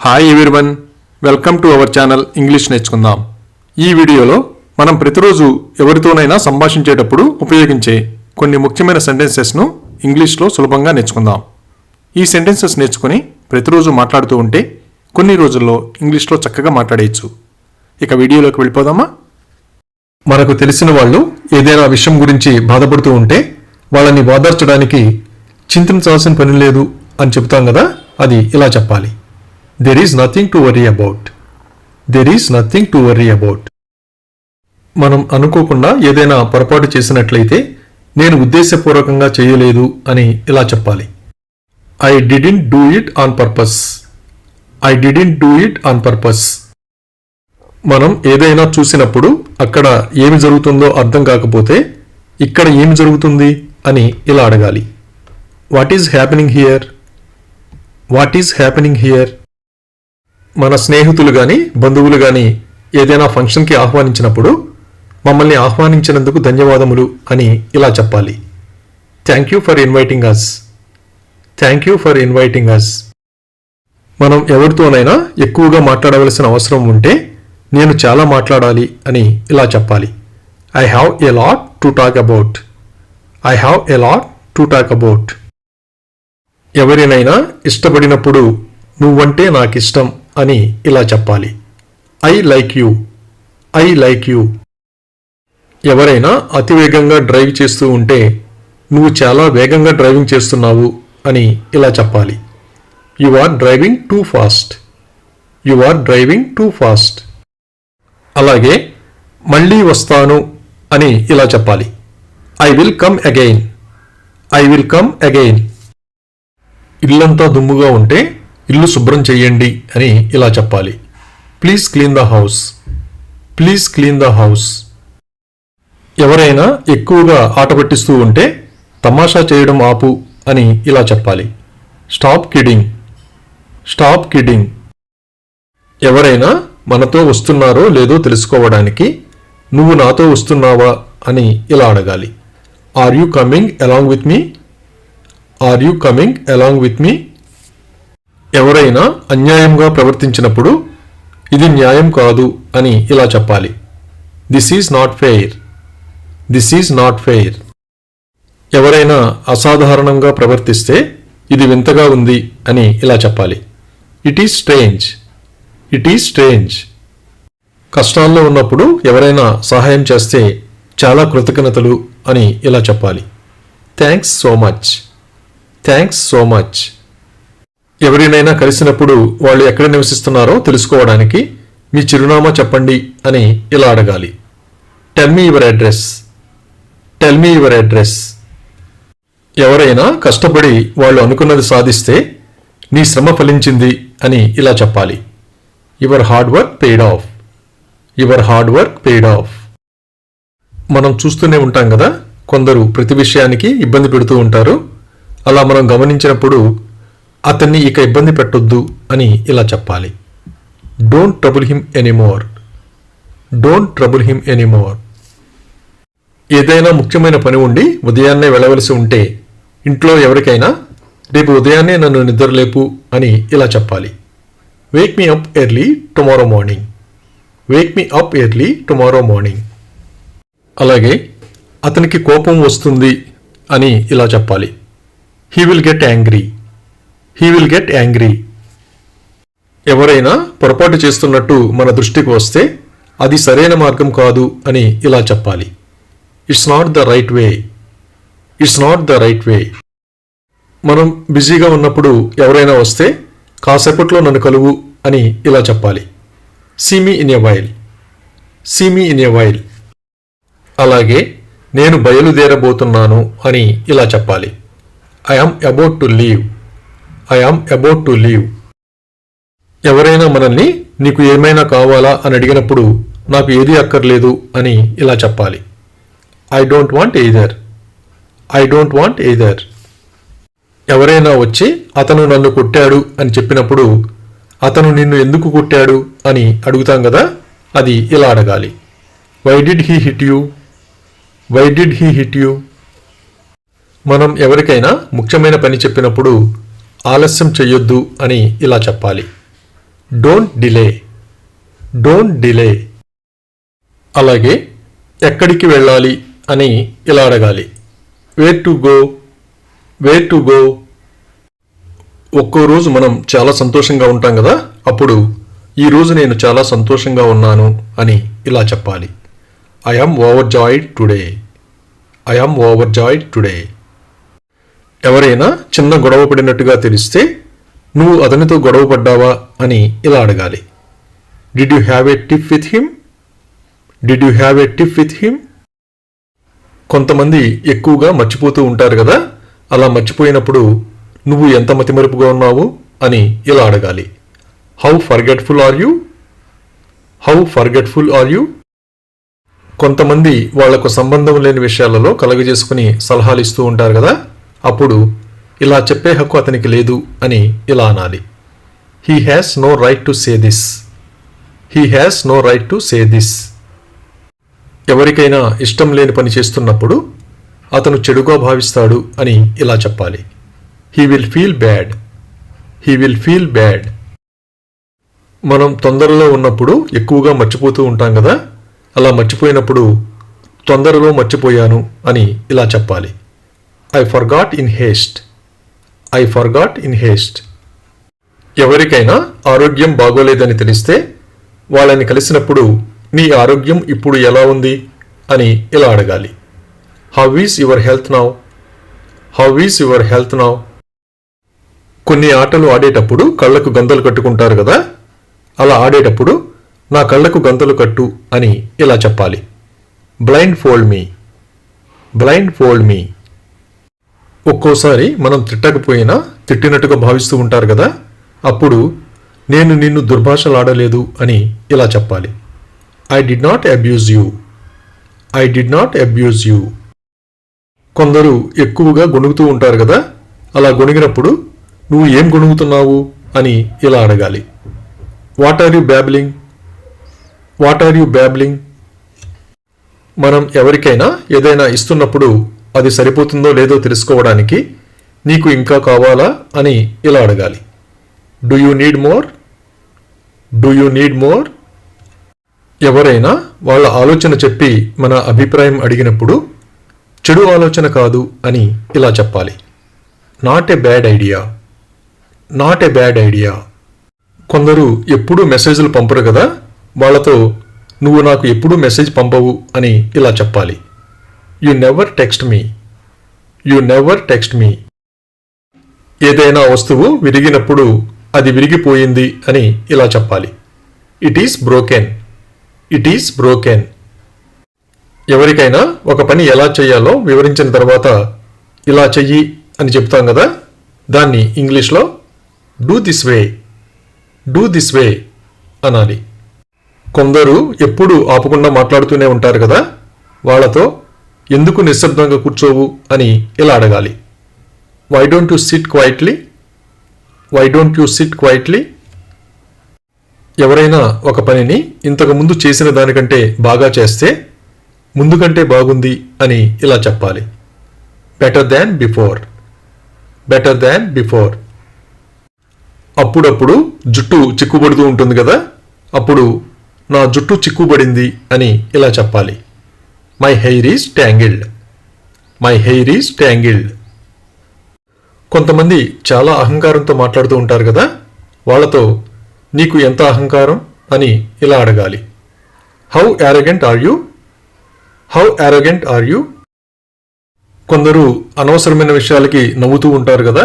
Hi everyone, welcome to our channel English నేర్చుకుందాం. ఈ వీడియోలో మనం ప్రతిరోజు ఎవరితోనైనా సంభాషించేటప్పుడు ఉపయోగించే కొన్ని ముఖ్యమైన సెంటెన్సెస్ను ఇంగ్లీష్లో సులభంగా నేర్చుకుందాం. ఈ సెంటెన్సెస్ నేర్చుకుని ప్రతిరోజు మాట్లాడుతూ ఉంటే కొన్ని రోజుల్లో ఇంగ్లీష్లో చక్కగా మాట్లాడేయచ్చు. ఇక వీడియోలోకి వెళ్ళిపోదామా? మనకు తెలిసిన వాళ్ళు ఏదైనా విషయం గురించి బాధపడుతూ ఉంటే వాళ్ళని ఓదార్చడానికి చింతించాల్సిన పని లేదు అని చెప్తాం కదా, అది ఇలా చెప్పాలి. There is nothing to worry about. There is nothing to worry about. మనం అనుకోకుండా ఏదైనా పొరపాటు చేసినట్లయితే నేను ఉద్దేశపూర్వకంగా చేయలేదు అని ఇలా చెప్పాలి. I didn't do it on purpose. I didn't do it on purpose. మనం ఏదైనా చూసినప్పుడు అక్కడ ఏమి జరుగుతుందో అర్థం కాకపోతే ఇక్కడ ఏమి జరుగుతుంది అని ఇలా అడగాలి. What is happening here? What is happening here? మన స్నేహితులు కానీ బంధువులు కానీ ఏదైనా ఫంక్షన్కి ఆహ్వానించినప్పుడు మమ్మల్ని ఆహ్వానించినందుకు ధన్యవాదములు అని ఇలా చెప్పాలి. Thank you for inviting us. Thank you for inviting us. మనం ఎవరితోనైనా ఎక్కువగా మాట్లాడవలసిన అవసరం ఉంటే నేను చాలా మాట్లాడాలి అని ఇలా చెప్పాలి. I have a lot to talk about. I have a lot to talk about. ఎవరినైనా ఇష్టపడినప్పుడు నువ్వంటే నాకిష్టం అని ఇలా చెప్పాలి. I like you. I like you. ఎవరైనా అతివేగంగా డ్రైవ్ చేస్తూ ఉంటే నువ్వు చాలా వేగంగా డ్రైవింగ్ చేస్తున్నావు అని ఇలా చెప్పాలి. You are driving too fast. You are driving too fast. అలాగే మళ్ళీ వస్తాను అని ఇలా చెప్పాలి. I will come again. I will come again. ఇల్లంతా దుమ్ముగా ఉంటే ఇల్లు శుభ్రం చెయ్యండి అని ఇలా చెప్పాలి. Please clean the house. Please clean the house. ఎవరైనా ఎక్కువగా ఆట పట్టిస్తూ ఉంటే తమాషా చేయడం ఆపు అని ఇలా చెప్పాలి. Stop kidding. Stop kidding. ఎవరైనా మనతో వస్తున్నారో లేదో తెలుసుకోవడానికి నువ్వు నాతో వస్తున్నావా అని ఇలా అడగాలి. Are you coming along with me? Are you coming along with me? ఎవరైనా అన్యాయంగా ప్రవర్తించినప్పుడు ఇది న్యాయం కాదు అని ఇలా చెప్పాలి. This is not fair. This is not fair. ఎవరైనా అసాధారణంగా ప్రవర్తిస్తే ఇది వింతగా ఉంది అని ఇలా చెప్పాలి. It is strange. It is strange. కష్టాల్లో ఉన్నప్పుడు ఎవరైనా సహాయం చేస్తే చాలా కృతజ్ఞతలు అని ఇలా చెప్పాలి. Thanks so much. Thanks so much. ఎవరినైనా కలిసినప్పుడు వాళ్ళు ఎక్కడ నివసిస్తున్నారో తెలుసుకోవడానికి మీ చిరునామా చెప్పండి అని ఇలా అడగాలి. Tell me your address. Tell me your address. ఎవరైనా కష్టపడి వాళ్ళు అనుకున్నది సాధిస్తే నీ శ్రమ ఫలించింది అని ఇలా చెప్పాలి. Your hard work paid of. Your hard work paid of. మనం చూస్తూనే ఉంటాం కదా, కొందరు ప్రతి విషయానికి ఇబ్బంది పెడుతూ ఉంటారు. అలా మనం గమనించినప్పుడు అతన్ని ఇక ఇబ్బంది పెట్టొద్దు అని ఇలా చెప్పాలి. Don't trouble him anymore. Don't trouble him anymore. ఏదైనా ముఖ్యమైన పని ఉండి ఉదయాన్నే వెళ్ళవలసి ఉంటే ఇంట్లో ఎవరికైనా రేపు ఉదయాన్నే నన్ను నిద్రలేపు అని ఇలా చెప్పాలి. Wake me up early tomorrow morning. Wake me up early tomorrow morning. అలాగే అతనికి కోపం వస్తుంది అని ఇలా చెప్పాలి. He will get angry. He will get angry. ఎవరైనా పొరపాటు చేస్తున్నట్టు మన దృష్టికి వస్తే అది సరైన మార్గం కాదు అని ఇలా చెప్పాలి. It's not the right way. It's not the right way. మనం బిజీగా ఉన్నప్పుడు ఎవరైనా వస్తే కాసేపట్లో నన్ను కలువు అని ఇలా చెప్పాలి. See me in a while. See me in a while. అలాగే నేను బయలుదేరబోతున్నాను అని ఇలా చెప్పాలి. I am about to leave. I am about to leave. ఎవరైనా మనల్ని నీకు ఏమైనా కావాలా అని అడిగినప్పుడు నాకు ఏదీ అక్కర్లేదు అని ఇలా చెప్పాలి. I don't want either. I don't want either. ఎవరైనా వచ్చి అతను నన్ను కొట్టాడు అని చెప్పినప్పుడు అతను నిన్ను ఎందుకు కొట్టాడు అని అడుగుతాం కదా, అది ఇలా అడగాలి. Why did he hit you? Why did he hit you? మనం ఎవరికైనా ముఖ్యమైన పని చెప్పినప్పుడు ఆలస్యం చెయ్యొద్దు అని ఇలా చెప్పాలి. Don't delay. Don't delay. అలాగే ఎక్కడికి వెళ్ళాలి అని ఇలా అడగాలి. Where to go. Where to go. ఒక్కో రోజు మనం చాలా సంతోషంగా ఉంటాం కదా, అప్పుడు ఈరోజు నేను చాలా సంతోషంగా ఉన్నాను అని ఇలా చెప్పాలి. I am overjoyed today. I am overjoyed today. ఎవరైనా చిన్న గొడవ పడినట్టుగా తెలిస్తే నువ్వు అతనితో గొడవ పడ్డావా అని ఇలా అడగాలి. Did you have a tiff with him. Did you have a tiff with him. కొంతమంది ఎక్కువగా మర్చిపోతూ ఉంటారు కదా, అలా మర్చిపోయినప్పుడు నువ్వు ఎంత మతిమరుపుగా ఉన్నావు అని ఇలా అడగాలి. How forgetful are you. How forgetful are you. కొంతమంది వాళ్లకు సంబంధం లేని విషయాలలో కలుగజేసుకుని సలహాలు ఇస్తూ ఉంటారు కదా, అప్పుడు ఇలా చెప్పే హక్కు అతనికి లేదు అని ఇలా అనాలి. He has no right to say this. He has no right to say this. ఎవరికైనా ఇష్టం లేని పని చేస్తున్నప్పుడు అతను చెడుగా భావిస్తాడు అని ఇలా చెప్పాలి. He will feel bad. He will feel bad. మనం తొందరలో ఉన్నప్పుడు ఎక్కువగా మర్చిపోతూ ఉంటాం కదా, అలా మర్చిపోయినప్పుడు తొందరలో మర్చిపోయాను అని ఇలా చెప్పాలి. I forgot in Heist. I forgot in Heist. ఎవరికైనా ఆరోగ్యం బాగోలేదని తెలిస్తే వాళ్ళని కలిసినప్పుడు నీ ఆరోగ్యం ఇప్పుడు ఎలా ఉంది అని ఇలా అడగాలి. How is your health now. How is your health now. కొన్ని ఆటలు ఆడేటప్పుడు కళ్ళకు గంతలు కట్టుకుంటారు కదా, అలా ఆడేటప్పుడు నా కళ్ళకు గంతలు కట్టు అని ఇలా చెప్పాలి. బ్లైండ్ ఫోల్డ్ మీ. బ్లైండ్ ఫోల్డ్ మీ. ఒక్కోసారి మనం తిట్టకపోయినా తిట్టినట్టుగా భావిస్తూ ఉంటారు కదా, అప్పుడు నేను నిన్ను దుర్భాషలాడలేదు అని ఇలా చెప్పాలి. I did not abuse you. I did not abuse you. కొందరు ఎక్కువగా గొణుగుతూ ఉంటారు కదా, అలా గొణిగినప్పుడు నువ్వు ఏం గొణుగుతున్నావు అని ఇలా అడగాలి. What are you babbling. What are you babbling. మనం ఎవరికైనా ఏదైనా ఇస్తున్నప్పుడు అది సరిపోతుందో లేదో తెలుసుకోవడానికి నీకు ఇంకా కావాలా అని ఇలా అడగాలి. Do you need more. Do you need more. ఎవరైనా వాళ్ళ ఆలోచన చెప్పి మన అభిప్రాయం అడిగినప్పుడు చెడు ఆలోచన కాదు అని ఇలా చెప్పాలి. Not a bad idea. Not a bad idea. కొందరు ఎప్పుడూ మెసేజ్లు పంపరు కదా, వాళ్ళతో నువ్వు నాకు ఎప్పుడూ మెసేజ్ పంపవు అని ఇలా చెప్పాలి. You never text me. You never text me. ఏదైనా వస్తువు విరిగినప్పుడు అది విరిగిపోయింది అని ఇలా చెప్పాలి. It is broken. It is broken. ఎవరికైనా ఒక పని ఎలా చేయాలో వివరించిన తర్వాత ఇలా చెయ్యి అని చెప్తాం కదా, దాన్ని ఇంగ్లీష్లో do this way. Do this way అనాలి. కొందరు ఎప్పుడు ఆపకుండా మాట్లాడుతూనే ఉంటారు కదా, వాళ్ళతో ఎందుకు నిశ్శబ్దంగా కూర్చోవు అని ఇలా అడగాలి. Why don't you sit quietly. Why don't you sit quietly. ఎవరైనా ఒక పనిని ఇంతకు ముందు చేసిన దానికంటే బాగా చేస్తే ముందు కంటే బాగుంది అని ఇలా చెప్పాలి. Better than before. Better than before. అప్పుడప్పుడు జుట్టు చిక్కుబడుతూ ఉంటుంది కదా, అప్పుడు నా జుట్టు చిక్కుబడింది అని ఇలా చెప్పాలి. My hair is tangled. My hair is tangled. కొంతమంది చాలా అహంకారంతో మాట్లాడుతూ ఉంటారు కదా, వాళ్ళతో నీకు ఎంత అహంకారం అని ఇలా అడగాలి. How arrogant are you. How arrogant are you. కొందరు అనవసరమైన విషయాలకి నవ్వుతూ ఉంటారు కదా,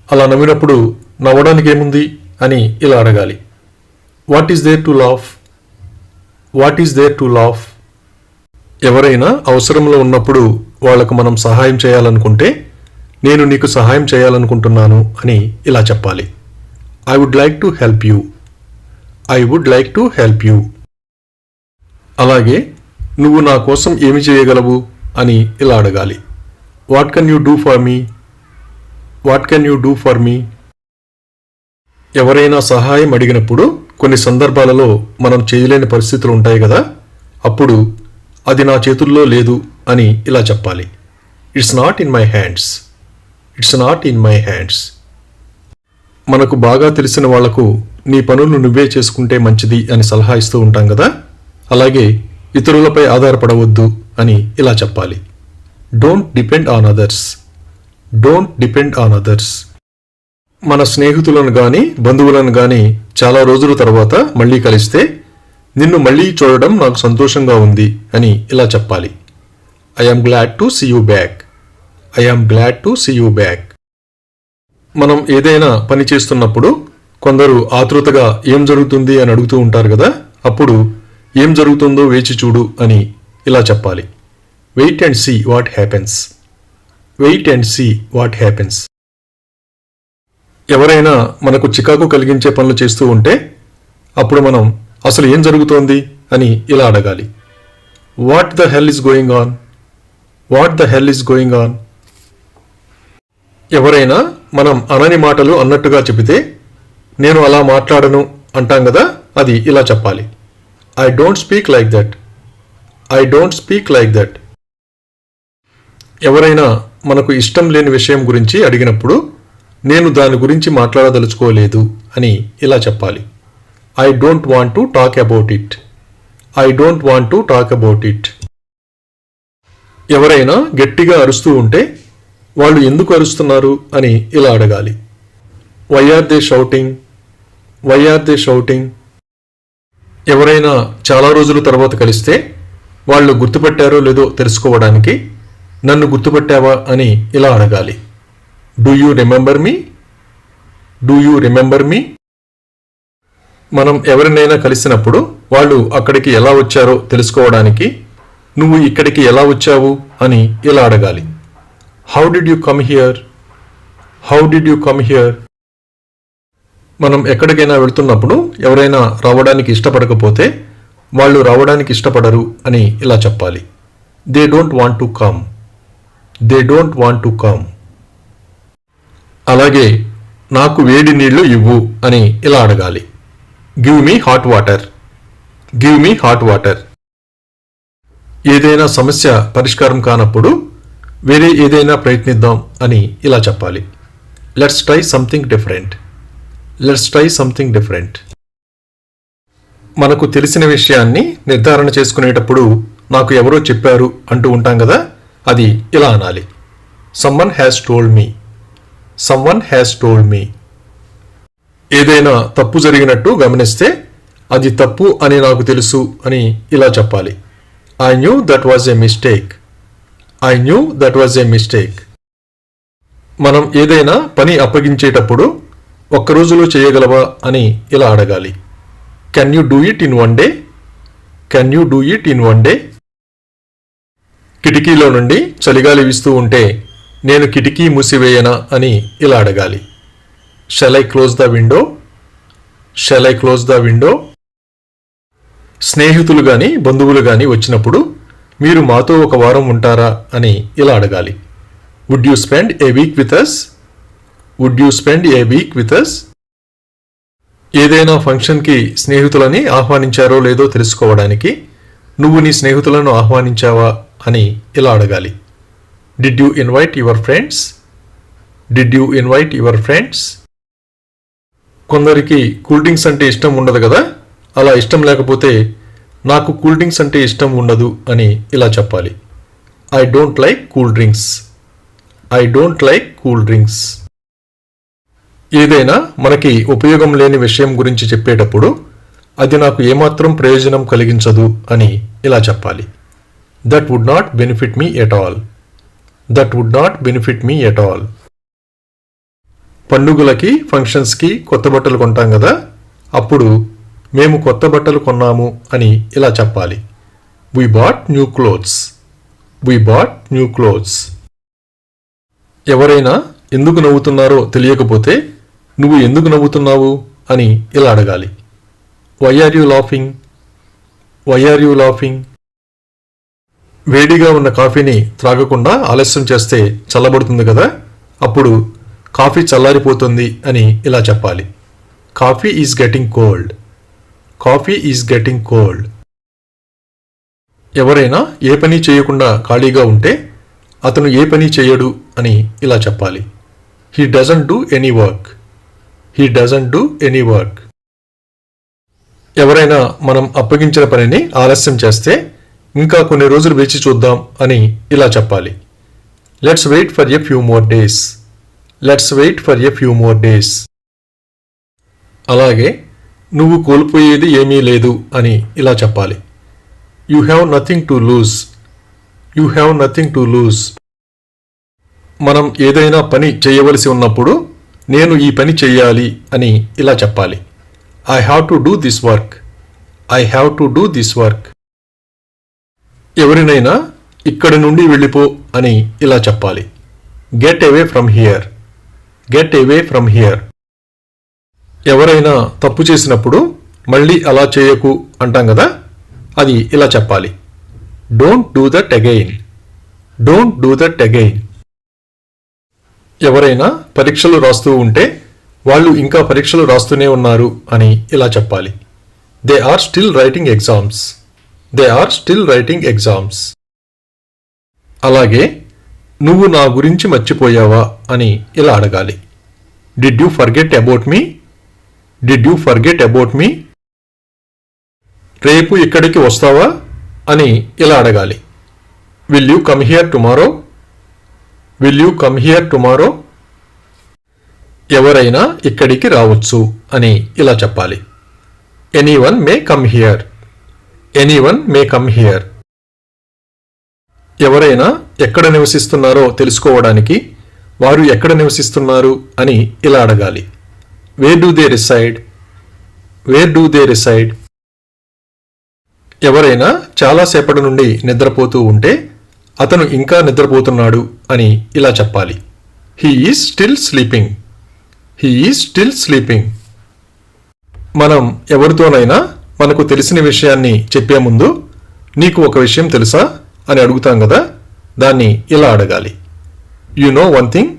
అలా నవ్వినప్పుడు నవ్వడానికి ఏముంది అని ఇలా అడగాలి. What is there to laugh. What is there to laugh. ఎవరైనా అవసరంలో ఉన్నప్పుడు వాళ్లకు మనం సహాయం చేయాలనుకుంటే నేను నీకు సహాయం చేయాలనుకుంటున్నాను అని ఇలా చెప్పాలి. I would like to help you. I would like to help you. అలాగే నువ్వు నా కోసం ఏమి చేయగలవు అని ఇలా అడగాలి. What can you do for me. What can you do for me. ఎవరైనా సహాయం అడిగినప్పుడు కొన్ని సందర్భాలలో మనం చేయలేని పరిస్థితులు ఉంటాయి కదా, అప్పుడు అది నా చేతుల్లో లేదు అని ఇలా చెప్పాలి. It's not in my hands. It's not in my hands. మనకు బాగా తెలిసిన వాళ్లకు నీ పనులు నువ్వే చేసుకుంటే మంచిది అని సలహా ఇస్తూ ఉంటాం కదా, అలాగే ఇతరులపై ఆధారపడవద్దు అని ఇలా చెప్పాలి. Don't depend on others. Don't depend on others. మన స్నేహితులను గాని బంధువులను గాని చాలా రోజుల తర్వాత మళ్ళీ కలిస్తే నిన్ను మళ్ళీ చూడడం నాకు సంతోషంగా ఉంది అని ఇలా చెప్పాలి. I'm glad to see you back. I'm glad to see you back. మనం ఏదైనా పని చేస్తున్నప్పుడు కొందరు ఆతృతగా ఏం జరుగుతుంది అని అడుగుతూ ఉంటారు కదా, అప్పుడు ఏం జరుగుతుందో వేచి చూడు అని ఇలా చెప్పాలి. Wait and see what happens. Wait and see what happens. ఎవరైనా మనకు చికాకు కలిగించే పనులు చేస్తూ ఉంటే అప్పుడు మనం అసలు ఏం జరుగుతోంది అని ఇలా అడగాలి. What the hell is going on. What the hell is going on. ఎవరైనా మనం అనని మాటలు అన్నట్టుగా చెబితే నేను అలా మాట్లాడను అంటాం కదా, అది ఇలా చెప్పాలి. I don't speak like that. I don't speak like that. ఎవరైనా మనకు ఇష్టం లేని విషయం గురించి అడిగినప్పుడు నేను దాని గురించి మాట్లాడదలుచుకోలేదు అని ఇలా చెప్పాలి. I don't want to talk about it. I don't want to talk about it. ఎవరైనా గట్టిగా అరుస్తూ ఉంటే వాళ్ళు ఎందుకు అరుస్తున్నారు అని ఇలా అడగాలి. Why are they shouting. Why are they shouting. ఎవరైనా చాలా రోజుల తర్వాత కలిస్తే వాళ్ళు గుర్తుపట్టారో లేదో తెలుసుకోవడానికి నన్ను గుర్తుపట్టావా అని ఇలా అడగాలి. Do you remember me. Do you remember me. మనం ఎవరినైనా కలిసినప్పుడు వాళ్ళు అక్కడికి ఎలా వచ్చారో తెలుసుకోవడానికి నువ్వు ఇక్కడికి ఎలా వచ్చావు అని ఇలా అడగాలి. How did you come here. How did you come here. మనం ఎక్కడికైనా వెళ్తున్నప్పుడు ఎవరైనా రావడానికి ఇష్టపడకపోతే వాళ్ళు రావడానికి ఇష్టపడరు అని ఇలా చెప్పాలి. They don't want to come. They don't want to come. అలాగే నాకు వేడి నీళ్లు ఇవ్వు అని ఇలా అడగాలి. Give me hot water. Give me hot water. ఏదైనా సమస్య పరిష్కారం కానప్పుడు వేరే ఏదైనా ప్రయత్నిద్దాం అని ఇలా చెప్పాలి. Let's try something different. Let's try something different. మనకు తెలిసిన విషయాన్ని నిర్ధారణ చేసుకునేటప్పుడు నాకు ఎవరో చెప్పారు అంటూ ఉంటాం కదా, అది ఇలా అనాలి. Someone has told me. Someone has told me. ఏదైనా తప్పు జరిగినట్టు గమనిస్తే అది తప్పు అని నాకు తెలుసు అని ఇలా చెప్పాలి. I knew that was a mistake. I knew that was a mistake. మనం ఏదైనా పని అప్పగించేటప్పుడు ఒక్క రోజులో చేయగలవా అని ఇలా అడగాలి. Can you do it in one day. Can you do it in one day. కిటికీలో నుండి చలిగాలి వీస్తూ ఉంటే నేను కిటికీ మూసివేయనా అని ఇలా అడగాలి. Shall I close the window. Shall I close the window. స్నేహితులు గాని బంధువులు గాని వచ్చినప్పుడు మీరు మాతో ఒక వారం ఉంటారా అని ఇలా అడగాలి. Would you spend a week with us. Would you spend a week with us. ఏదైనా ఫంక్షన్కి స్నేహితులని ఆహ్వానించారో లేదో తెలుసుకోవడానికి నువ్వు నీ స్నేహితులను ఆహ్వానించావా అని ఇలా అడగాలి. Did you invite your friends. Did you invite your friends. కొందరికి కూల్ డ్రింక్స్ అంటే ఇష్టం ఉండదు కదా, అలా ఇష్టం లేకపోతే నాకు కూల్ డ్రింక్స్ అంటే ఇష్టం ఉండదు అని ఇలా చెప్పాలి. I don't like cool drinks. I don't like cool drinks. ఏదైనా మనకి ఉపయోగం లేని విషయం గురించి చెప్పేటప్పుడు అది నాకు ఏమాత్రం ప్రయోజనం కలిగించదు అని ఇలా చెప్పాలి. That would not benefit me at all. That would not benefit me at all. పండుగలకి ఫంక్షన్స్కి కొత్త బట్టలు కొంటాం కదా, అప్పుడు మేము కొత్త బట్టలు కొన్నాము అని ఇలా చెప్పాలి. We bought new clothes. We bought new clothes. ఎవరైనా ఎందుకు నవ్వుతున్నారో తెలియకపోతే నువ్వు ఎందుకు నవ్వుతున్నావు అని ఇలా అడగాలి. Why are you laughing. Why are you laughing. వేడిగా ఉన్న కాఫీని త్రాగకుండా ఆలస్యం చేస్తే చల్లబడుతుంది కదా, అప్పుడు కాఫీ చల్లారిపోతుంది అని ఇలా చెప్పాలి. Coffee is getting cold. Coffee is getting cold. ఎవరైనా ఏ పని చేయకుండా ఖాళీగా ఉంటే అతను ఏ పని చేయడు అని ఇలా చెప్పాలి. He doesn't do any work. He doesn't do any work. ఎవరైనా మనం అప్పగించిన పనిని ఆలస్యం చేస్తే ఇంకా కొన్ని రోజులు వేచి చూద్దాం అని ఇలా చెప్పాలి. Let's wait for a few more days. Let's wait for a few more days. అలాగే నువ్వు కోల్పోయేది ఏమీ లేదు అని ఇలా చెప్పాలి. You have nothing to lose. You have nothing to lose. మనం ఏదైనా పని చేయవలసి ఉన్నప్పుడు నేను ఈ పని చెయ్యాలి అని ఇలా చెప్పాలి. I have to do this work. I have to do this work. ఎవరినైనా ఇక్కడి నుండి వెళ్ళిపో అని ఇలా చెప్పాలి. Get away from here. Get away from here. ఎవరైనా తప్పు చేసినప్పుడు మళ్ళీ అలా చేయకు అంటాం కదా, అది ఇలా చెప్పాలి. Don't do that again. Don't do that again. ఎవరైనా పరీక్షలు రాస్తూ ఉంటే వాళ్ళు ఇంకా పరీక్షలు రాస్తూనే ఉన్నారు అని ఇలా చెప్పాలి. They are still writing exams. They are still writing exams. అలాగే నువ్వు నా గురించి మర్చిపోయావా అని ఇలా అడగాలి. Did you forget about me. Did you forget about me. రేపు ఇక్కడికి వస్తావా అని ఇలా అడగాలి. Will you come here tomorrow. Will you come here tomorrow. ఎవరైనా ఇక్కడికి రావచ్చు అని ఇలా చెప్పాలి. Anyone may come here. Anyone may come here. ఎవరైనా ఎక్కడ నివసిస్తున్నారో తెలుసుకోవడానికి వారు ఎక్కడ నివసిస్తున్నారు అని ఇలా అడగాలి. Where do they reside. Where do they reside. ఎవరైనా చాలాసేపటి నుండి నిద్రపోతూ ఉంటే అతను ఇంకా నిద్రపోతున్నాడు అని ఇలా చెప్పాలి. He is still sleeping. He is still sleeping. మనం ఎవరితోనైనా మనకు తెలిసిన విషయాన్ని చెప్పే ముందు నీకు ఒక విషయం తెలుసా అని అడుగుతాం కదా, దాన్ని ఇలా అడగాలి. You know one thing.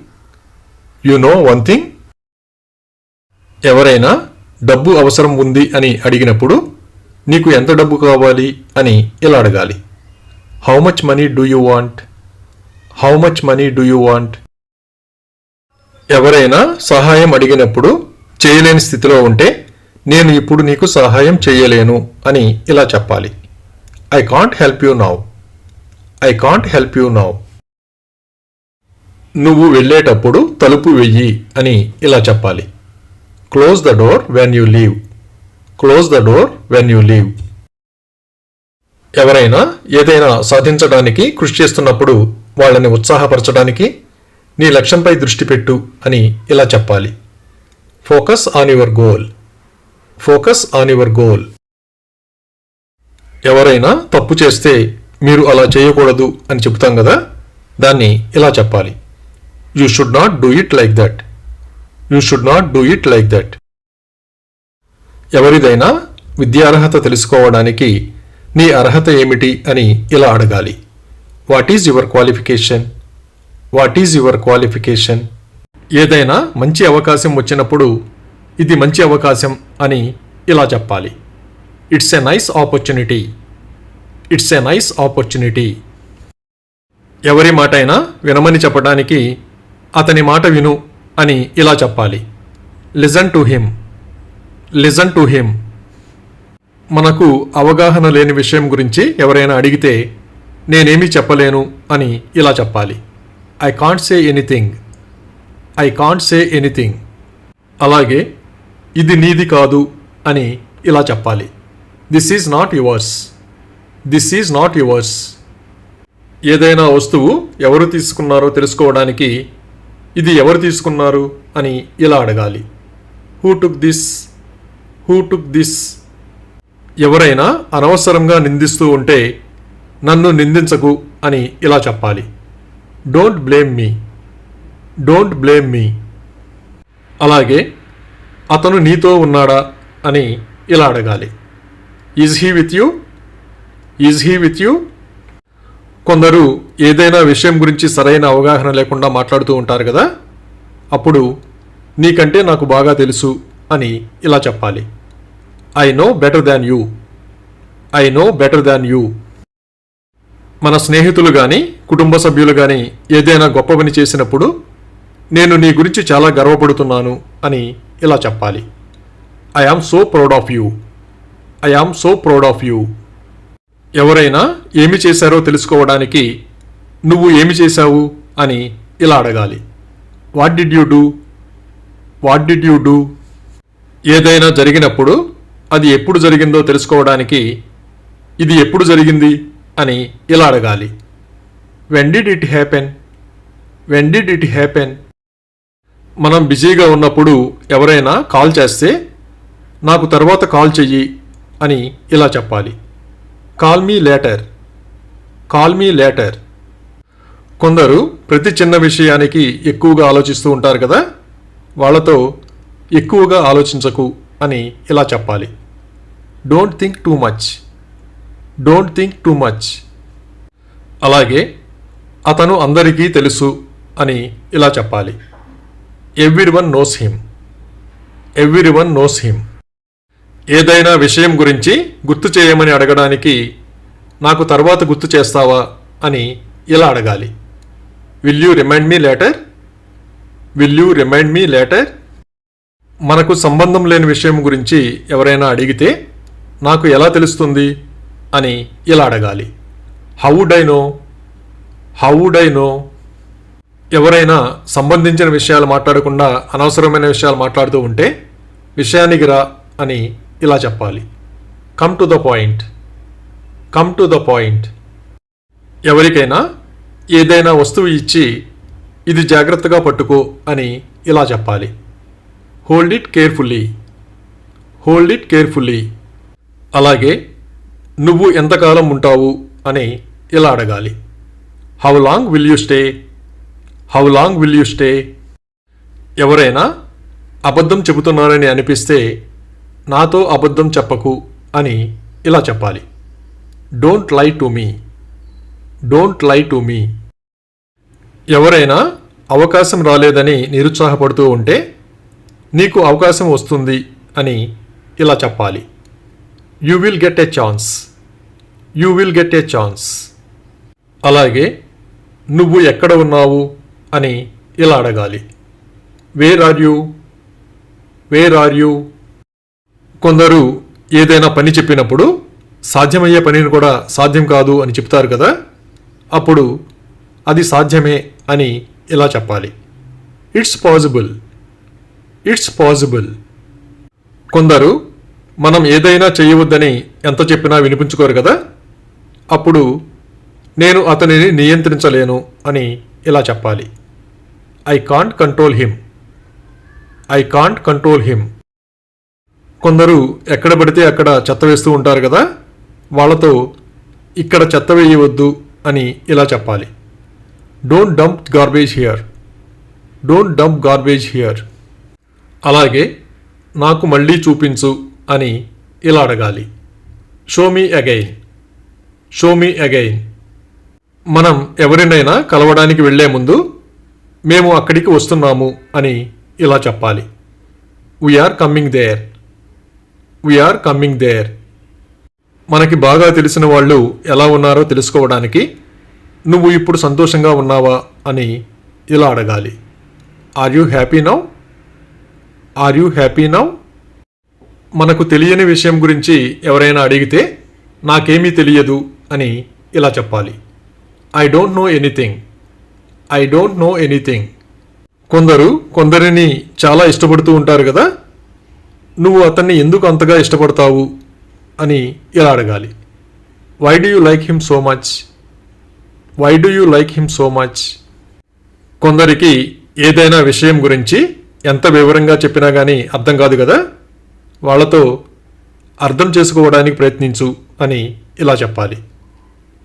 You know one thing. ఎవరైనా డబ్బు అవసరం ఉంది అని అడిగినప్పుడు నీకు ఎంత డబ్బు కావాలి అని ఇలా అడగాలి. How much money do you want. How much money do you want. ఎవరైనా సహాయం అడిగినప్పుడు చేయలేని స్థితిలో ఉంటే నేను ఇప్పుడు నీకు సహాయం చేయలేను అని ఇలా చెప్పాలి. I can't help you now. I can't help you now. నువ్వు వెళ్ళేటప్పుడు తలుపు వెయ్యి అని ఇలా చెప్పాలి. Close the door when you leave. Close the door when you leave. ఎవరైనా ఏదైనా సాధించడానికి కృషి చేస్తున్నప్పుడు వాళ్ళని ఉత్సాహపరచడానికి నీ లక్ష్యంపై దృష్టి పెట్టు అని ఇలా చెప్పాలి. Focus on your goal. Focus on your goal. ఎవరైనా తప్పు చేస్తే మీరు అలా చేయకూడదు అని చెబుతాం కదా, దాన్ని ఇలా చెప్పాలి. You should not do it like that. You should not do it like that. ఎవరిదైనా విద్యార్హత తెలుసుకోవడానికి నీ అర్హత ఏమిటి అని ఇలా అడగాలి. What is your qualification. What is your qualification. ఏదైనా మంచి అవకాశం వచ్చినప్పుడు ఇది మంచి అవకాశం అని ఇలా చెప్పాలి. It's a nice opportunity. It's a nice opportunity. ఎవరి మాట అయినా వినమని చెప్పడానికి అతని మాట విను అని ఇలా చెప్పాలి. Listen to him. Listen to him. మనకు అవగాహన లేని విషయం గురించి ఎవరైనా అడిగితే నేనేమీ చెప్పలేను అని ఇలా చెప్పాలి. I can't say anything. I can't say anything. అలాగే ఇది నీది కాదు అని ఇలా చెప్పాలి. This is not yours. This is not yours. ఏదైనా వస్తువు ఎవరు తీసుకున్నారో తెలుసుకోవడానికి ఇది ఎవరు తీసుకున్నారు అని ఇలా అడగాలి. Who took this. Who took this. ఎవరైనా అనవసరంగా నిందిస్తూ ఉంటే నన్ను నిందించకు అని ఇలా చెప్పాలి. Don't blame me. Don't blame me. అలాగే అతను నీతో ఉన్నాడా అని ఇలా అడగాలి. Is he with you. Is he with you. కొందరు ఏదైనా విషయం గురించి సరైన అవగాహన లేకుండా మాట్లాడుతూ ఉంటారు కదా, అప్పుడు నీకంటే నాకు బాగా తెలుసు అని ఇలా చెప్పాలి. I know better than you. I know better than you. మన స్నేహితులు కానీ కుటుంబ సభ్యులు కానీ ఏదైనా గొప్ప పని చేసినప్పుడు నేను నీ గురించి చాలా గర్వపడుతున్నాను అని ఇలా చెప్పాలి. I am so proud of you. I am so proud of you. ఎవరైనా ఏమి చేశారో తెలుసుకోవడానికి నువ్వు ఏమి చేశావు అని ఇలా అడగాలి. What did you do? What did you do? ఏదైనా జరిగినప్పుడు అది ఎప్పుడు జరిగిందో తెలుసుకోవడానికి ఇది ఎప్పుడు జరిగింది అని ఇలా అడగాలి. When did it happen? When did it happen? మనం బిజీగా ఉన్నప్పుడు ఎవరైనా కాల్ చేస్తే నాకు తర్వాత కాల్ చెయ్యి అని ఇలా చెప్పాలి. Call me later. Call me later. కొందరు ప్రతి చిన్న విషయానికి ఎక్కువగా ఆలోచిస్తూ ఉంటారు కదా, వాళ్ళతో ఎక్కువగా ఆలోచించకు అని ఇలా చెప్పాలి. Don't think too much. Don't think too much. అలాగే అతను అందరికీ తెలుసు అని ఇలా చెప్పాలి. Everyone knows him. Everyone knows him. ఏదైనా విషయం గురించి గుర్తు చేయమని అడగడానికి నాకు తర్వాత గుర్తు చేస్తావా అని ఇలా అడగాలి. Will you remind me later? Will you remind me later? మనకు సంబంధం లేని విషయం గురించి ఎవరైనా అడిగితే నాకు ఎలా తెలుస్తుంది అని ఇలా అడగాలి. How would I know? How would I know? ఎవరైనా సంబంధించిన విషయాలు మాట్లాడకుండా అనవసరమైన విషయాలు మాట్లాడుతూ ఉంటే విషయానికి రా అని ఇలా చెప్పాలి. Come to the point. Come to the point. ఎవరికైనా ఏదైనా వస్తువు ఇచ్చి ఇది జాగ్రత్తగా పట్టుకో అని ఇలా చెప్పాలి. Hold it carefully. Hold it carefully. అలాగే నువ్వు ఎంతకాలం ఉంటావు అని ఇలా అడగాలి. How long will you stay? How long will you stay? ఎవరైనా అబద్ధం చెబుతున్నారని అనిపిస్తే నాతో అబద్ధం చెప్పకు అని ఇలా చెప్పాలి. Don't lie to me. Don't lie to me. ఎవరైనా అవకాశం రాలేదని నిరుత్సాహపడుతూ ఉంటే నీకు అవకాశం వస్తుంది అని ఇలా చెప్పాలి. You will get a chance. You will get a chance. అలాగే నువ్వు ఎక్కడ ఉన్నావు అని ఇలా అడగాలి. Where are you? Where are you? కొందరు ఏదైనా పని చెప్పినప్పుడు సాధ్యమయ్యే పనిని కూడా సాధ్యం కాదు అని చెప్తారు కదా, అప్పుడు అది సాధ్యమే అని ఇలా చెప్పాలి. It's possible. It's possible. కొందరు మనం ఏదైనా చేయవద్దని ఎంత చెప్పినా వినిపించుకోరు కదా, అప్పుడు నేను అతనిని నియంత్రించలేను అని ఇలా చెప్పాలి. I can't control him. I can't control him. కొందరు ఎక్కడ పడితే అక్కడ చెత్త వేస్తూ ఉంటారు కదా, వాళ్ళతో ఇక్కడ చెత్త వేయవద్దు అని ఇలా చెప్పాలి. Don't dump garbage here. Don't dump garbage here. అలాగే నాకు మళ్ళీ చూపించు అని ఇలా అడగాలి. Show me again. Show me again. మనం ఎవరినైనా కలవడానికి వెళ్లే ముందు మేము అక్కడికి వస్తున్నాము అని ఇలా చెప్పాలి. We're coming there. We're coming there. మనకి బాగా తెలిసిన వాళ్ళు ఎలా ఉన్నారో తెలుసుకోవడానికి నువ్వు ఇప్పుడు సంతోషంగా ఉన్నావా అని ఇలా అడగాలి. Are you happy now? Are you happy now? మనకు తెలియని విషయం గురించి ఎవరైనా అడిగితే నాకేమీ తెలియదు అని ఇలా చెప్పాలి. I don't know anything. I don't know anything. కొందరిని చాలా ఇష్టపడుతూ ఉంటారు కదా, నువ్వు అతన్ని ఎందుకు అంతగా ఇష్టపడతావు అని ఇలా అడగాలి. Why do you like him so much? Why do you like him so much? కొందరికి ఏదైనా విషయం గురించి ఎంత వివరంగా చెప్పినా కానీ అర్థం కాదు కదా, వాళ్ళతో అర్థం చేసుకోవడానికి ప్రయత్నించు అని ఇలా చెప్పాలి.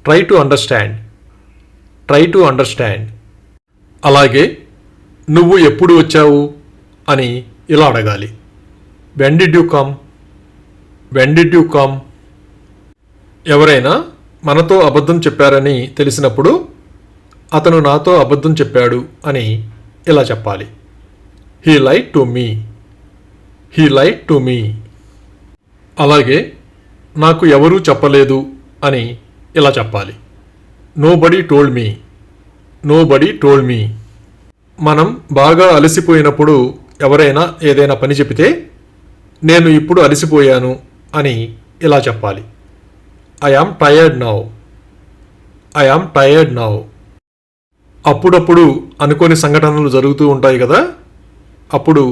Try to understand. Try to understand. అలాగే నువ్వు ఎప్పుడు వచ్చావు అని ఇలా అడగాలి. When did you come? When did you come? ఎవరైనా మనతో అబద్ధం చెప్పారని తెలిసినప్పుడు అతను నాతో అబద్ధం చెప్పాడు అని ఇలా చెప్పాలి. He lied to me. He lied to me. అలాగే నాకు ఎవరూ చెప్పలేదు అని ఇలా చెప్పాలి. Nobody told me. Nobody told me. మనం బాగా అలసిపోయినప్పుడు ఎవరైనా ఏదైనా పని చెబితే నేను ఇప్పుడు అలసిపోయాను అని ఇలా చెప్పాలి. I yam tired now. I yam tired now. అప్పుడప్పుడు అనుకోని సంఘటనలు జరుగుతూ ఉంటాయి కదా, అప్పుడు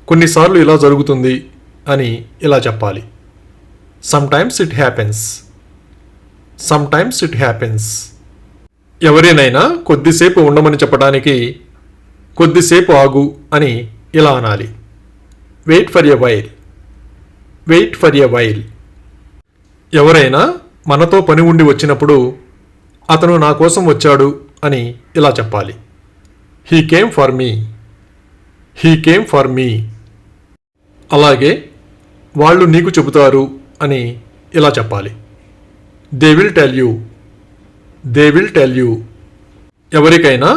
కొన్నిసార్లు ఇలా జరుగుతుంది అని ఇలా చెప్పాలి. Sometimes it happens. Sometimes it happens. ఎవరినైనా కొద్దిసేపు ఉండమని చెప్పడానికి కొద్దిసేపు ఆగు అని ఇలా అనాలి. Wait for a while. Wait for a while. ఎవరైనా మనతో పని ఉండి వచ్చినప్పుడు అతను నా కోసం వచ్చాడు అని ఇలా చెప్పాలి. He came for me. He came for me. అలాగే వాళ్ళు నీకు చెబుతారు అని ఇలా చెప్పాలి. They will tell you. They will tell you. ఎవరికైనా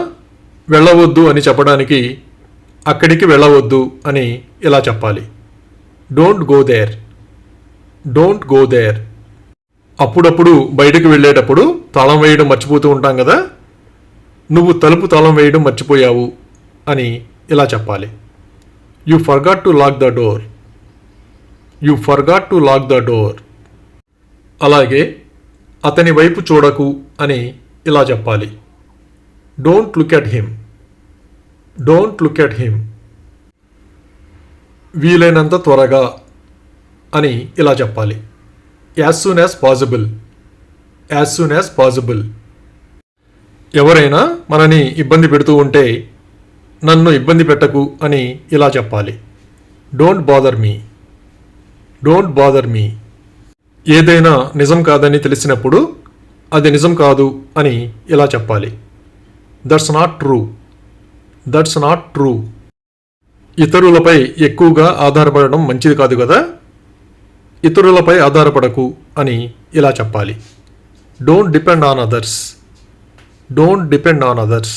వెళ్ళవద్దు అని చెప్పడానికి అక్కడికి వెళ్ళవద్దు అని ఇలా చెప్పాలి. Don't go there. Don't go there. అప్పుడప్పుడు బయటకు వెళ్ళేటప్పుడు తాళం వేయడం మర్చిపోతూ ఉంటాం కదా, నువ్వు తలుపు తాళం వేయడం మర్చిపోయావు అని ఇలా చెప్పాలి. You forgot to lock the door. You forgot to lock the door. అలాగే అతని వైపు చూడకు అని ఇలా చెప్పాలి. Don't look at him. Don't look at him. వీలైనంత త్వరగా అని ఇలా చెప్పాలి. As soon as possible. As soon as possible. ఎవరైనా మనని ఇబ్బంది పెడుతూ ఉంటే నన్ను ఇబ్బంది పెట్టకు అని ఇలా చెప్పాలి. Don't bother me. Don't bother me. ఏదైనా నిజం కాదని తెలిసినప్పుడు అది నిజం కాదు అని ఇలా చెప్పాలి. That's not true. That's not true. ఇతరులపై ఎక్కువగా ఆధారపడడం మంచిది కాదు కదా, ఇతరులపై ఆధారపడకు అని ఇలా చెప్పాలి. Don't depend on others. Don't depend on others.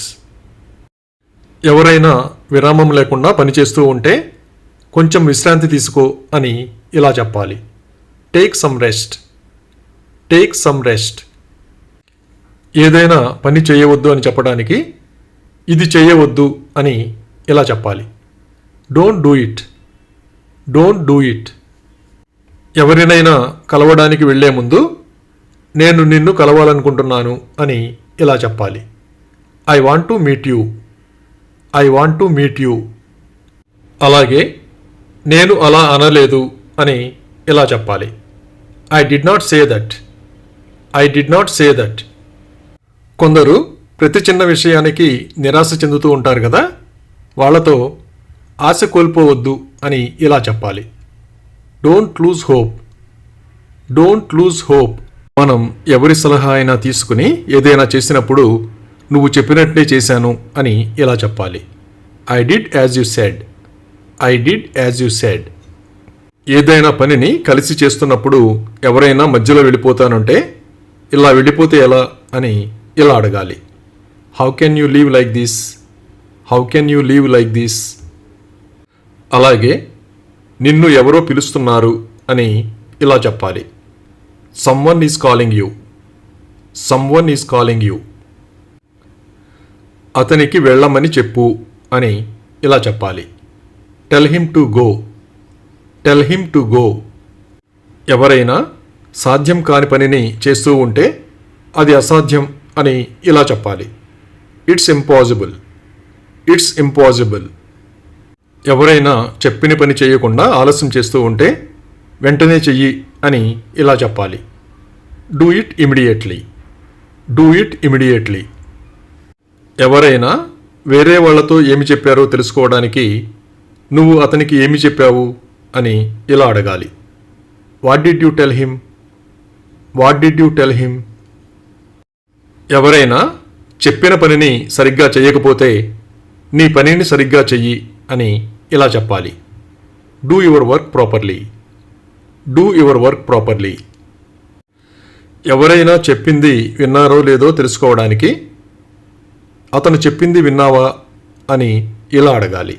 ఎవరైనా విరామం లేకుండా పనిచేస్తూ ఉంటే కొంచెం విశ్రాంతి తీసుకో అని ఇలా చెప్పాలి. Take some rest. Take some rest. ఏదైనా పని చేయవద్దు అని చెప్పడానికి ఇది చేయవద్దు అని ఇలా చెప్పాలి. Don't do it. Don't do it. ఎవరినైనా కలవడానికి వెళ్లే ముందు నేను నిన్ను కలవాలనుకుంటున్నాను అని ఇలా చెప్పాలి. I want to meet you. I want to meet you. అలాగే నేను అలా అనలేదు అని ఇలా చెప్పాలి. I did not say that. I did not say that. కొందరు ప్రతి చిన్న విషయానికి నిరాశ చెందుతూ ఉంటారు కదా, వాళ్ళతో ఆశ కోల్పోవద్దు అని ఇలా చెప్పాలి. Don't lose hope. Don't lose hope. మనం ఎవరి సలహా అయినా తీసుకుని ఏదైనా చేసినప్పుడు నువ్వు చెప్పినట్లే చేశాను అని ఇలా చెప్పాలి. I did as you said. I did as you said. ఏదైనా పనిని కలిసి చేస్తున్నప్పుడు ఎవరైనా మధ్యలో వెళ్ళిపోతానంటే ఇలా వెళ్ళిపోతే ఎలా అని ఇలా అడగాలి. How can you leave like this. How can you leave like this. అలాగే నిన్ను ఎవరో పిలుస్తున్నారు అని ఇలా చెప్పాలి. Someone is calling you. Someone is calling you. అతనికి వెళ్ళమని చెప్పు అని ఇలా చెప్పాలి. Tell him to go. Tell him to go. ఎవరైనా సాధ్యం కాని పనిని చేస్తూ ఉంటే అది అసాధ్యం అని ఇలా చెప్పాలి. It's impossible. It's impossible. ఎవరైనా చెప్పిన పని చేయకుండా ఆలస్యం చేస్తూ ఉంటే వెంటనే చెయ్యి అని ఇలా చెప్పాలి. Do it immediately. Do it immediately. ఎవరైనా వేరే వాళ్లతో ఏమి చెప్పారో తెలుసుకోవడానికి నువ్వు అతనికి ఏమి చెప్పావు అని ఇలా అడగాలి. What did you tell him. What did you tell him. ఎవరైనా చెప్పిన పనిని సరిగ్గా చేయకపోతే నీ పనిని సరిగ్గా చెయ్యి అని ఇలా చెప్పాలి. Do your work properly. Do your work properly. ఎవరైనా చెప్పింది విన్నారో లేదో తెలుసుకోవడానికి అతను చెప్పింది విన్నావా అని ఇలా అడగాలి.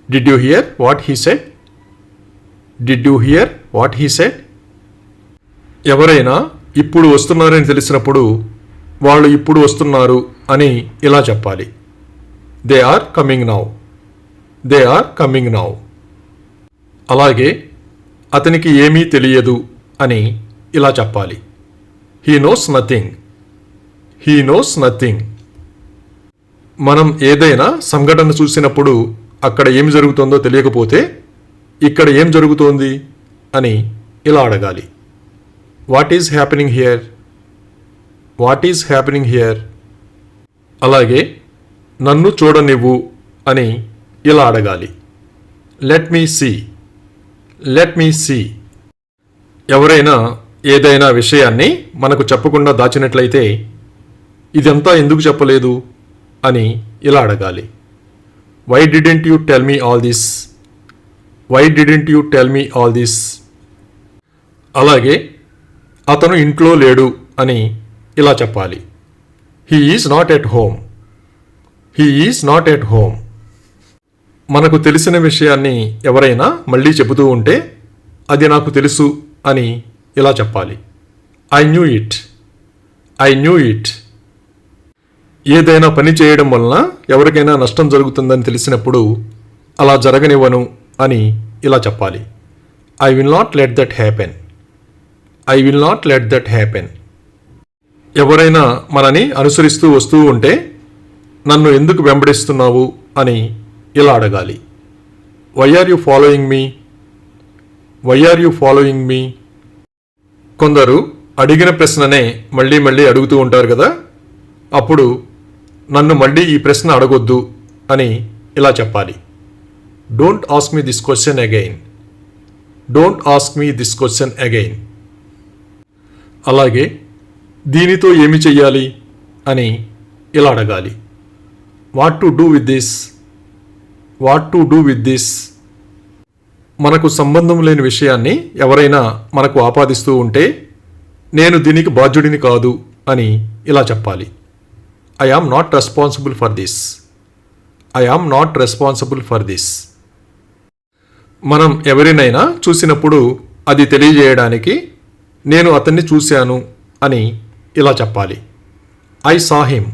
Did you here what he said. Did you here what he said. ఎవరైనా ఇప్పుడు వస్తున్నారని తెలిసినప్పుడు వాళ్ళు ఇప్పుడు వస్తున్నారు అని ఇలా చెప్పాలి. They are coming now. They are coming now. అలాగే అతనికి ఏమీ తెలియదు అని ఇలా చెప్పాలి. He knows nothing. He knows nothing. మనం ఏదైనా సంఘటన చూసినప్పుడు అక్కడ ఏం జరుగుతుందో తెలియకపోతే ఇక్కడ ఏం జరుగుతోంది అని ఇలా అడగాలి. What is happening here? What is happening here? అలాగే నన్ను చూడనివ్వు అని ఇలా అడగాలి. Let me see. Let me see. ఎవరైనా ఏదైనా విషయాన్ని మనకు చెప్పకుండా దాచినట్లయితే ఇదంతా ఎందుకు చెప్పలేదు అని ఇలా అడగాలి. Why didn't you tell me all this? Why didn't you tell me all this? అలాగే అతను ఇంట్లో లేడు అని ఇలా చెప్పాలి. He is not at home. He is not at home. మనకు తెలిసిన విషయాన్ని ఎవరైనా మళ్ళీ చెబుతూ ఉంటే అది నాకు తెలుసు అని ఇలా చెప్పాలి. I knew it. I knew it. ఏదైనా పని చేయడం వలన ఎవరికైనా నష్టం జరుగుతుందని తెలిసినప్పుడు అలా జరగనివ్వను అని ఇలా చెప్పాలి. I will not let that happen. I will not let that happen. ఎవరైనా మనని అనుసరిస్తూ వస్తూ ఉంటే నన్ను ఎందుకు వెంబడిస్తున్నావు అని ఇలా అడగాలి. Why are you following me? Why are you following me? కొందరు అడిగిన ప్రశ్ననే మళ్ళీ మళ్ళీ అడుగుతూ ఉంటారు కదా, అప్పుడు నన్ను మళ్ళీ ఈ ప్రశ్న అడగొద్దు అని ఇలా చెప్పాలి. Don't ask me this question again. Don't ask me this question again. అలాగే దీనితో ఏమి చెయ్యాలి అని ఇలా అడగాలి. What to do with this? What to do with this? మనకు సంబంధం లేని విషయాన్ని ఎవరైనా మనకు ఆపాదిస్తూ ఉంటే నేను దీనికి బాధ్యుడిని కాదు అని ఇలా చెప్పాలి. I am not responsible for this. I am not responsible for this. మనం ఎవరినైనా చూసినప్పుడు అది తెలియజేయడానికి నేను అతన్ని చూశాను అని ఇలా చెప్పాలి. I saw him.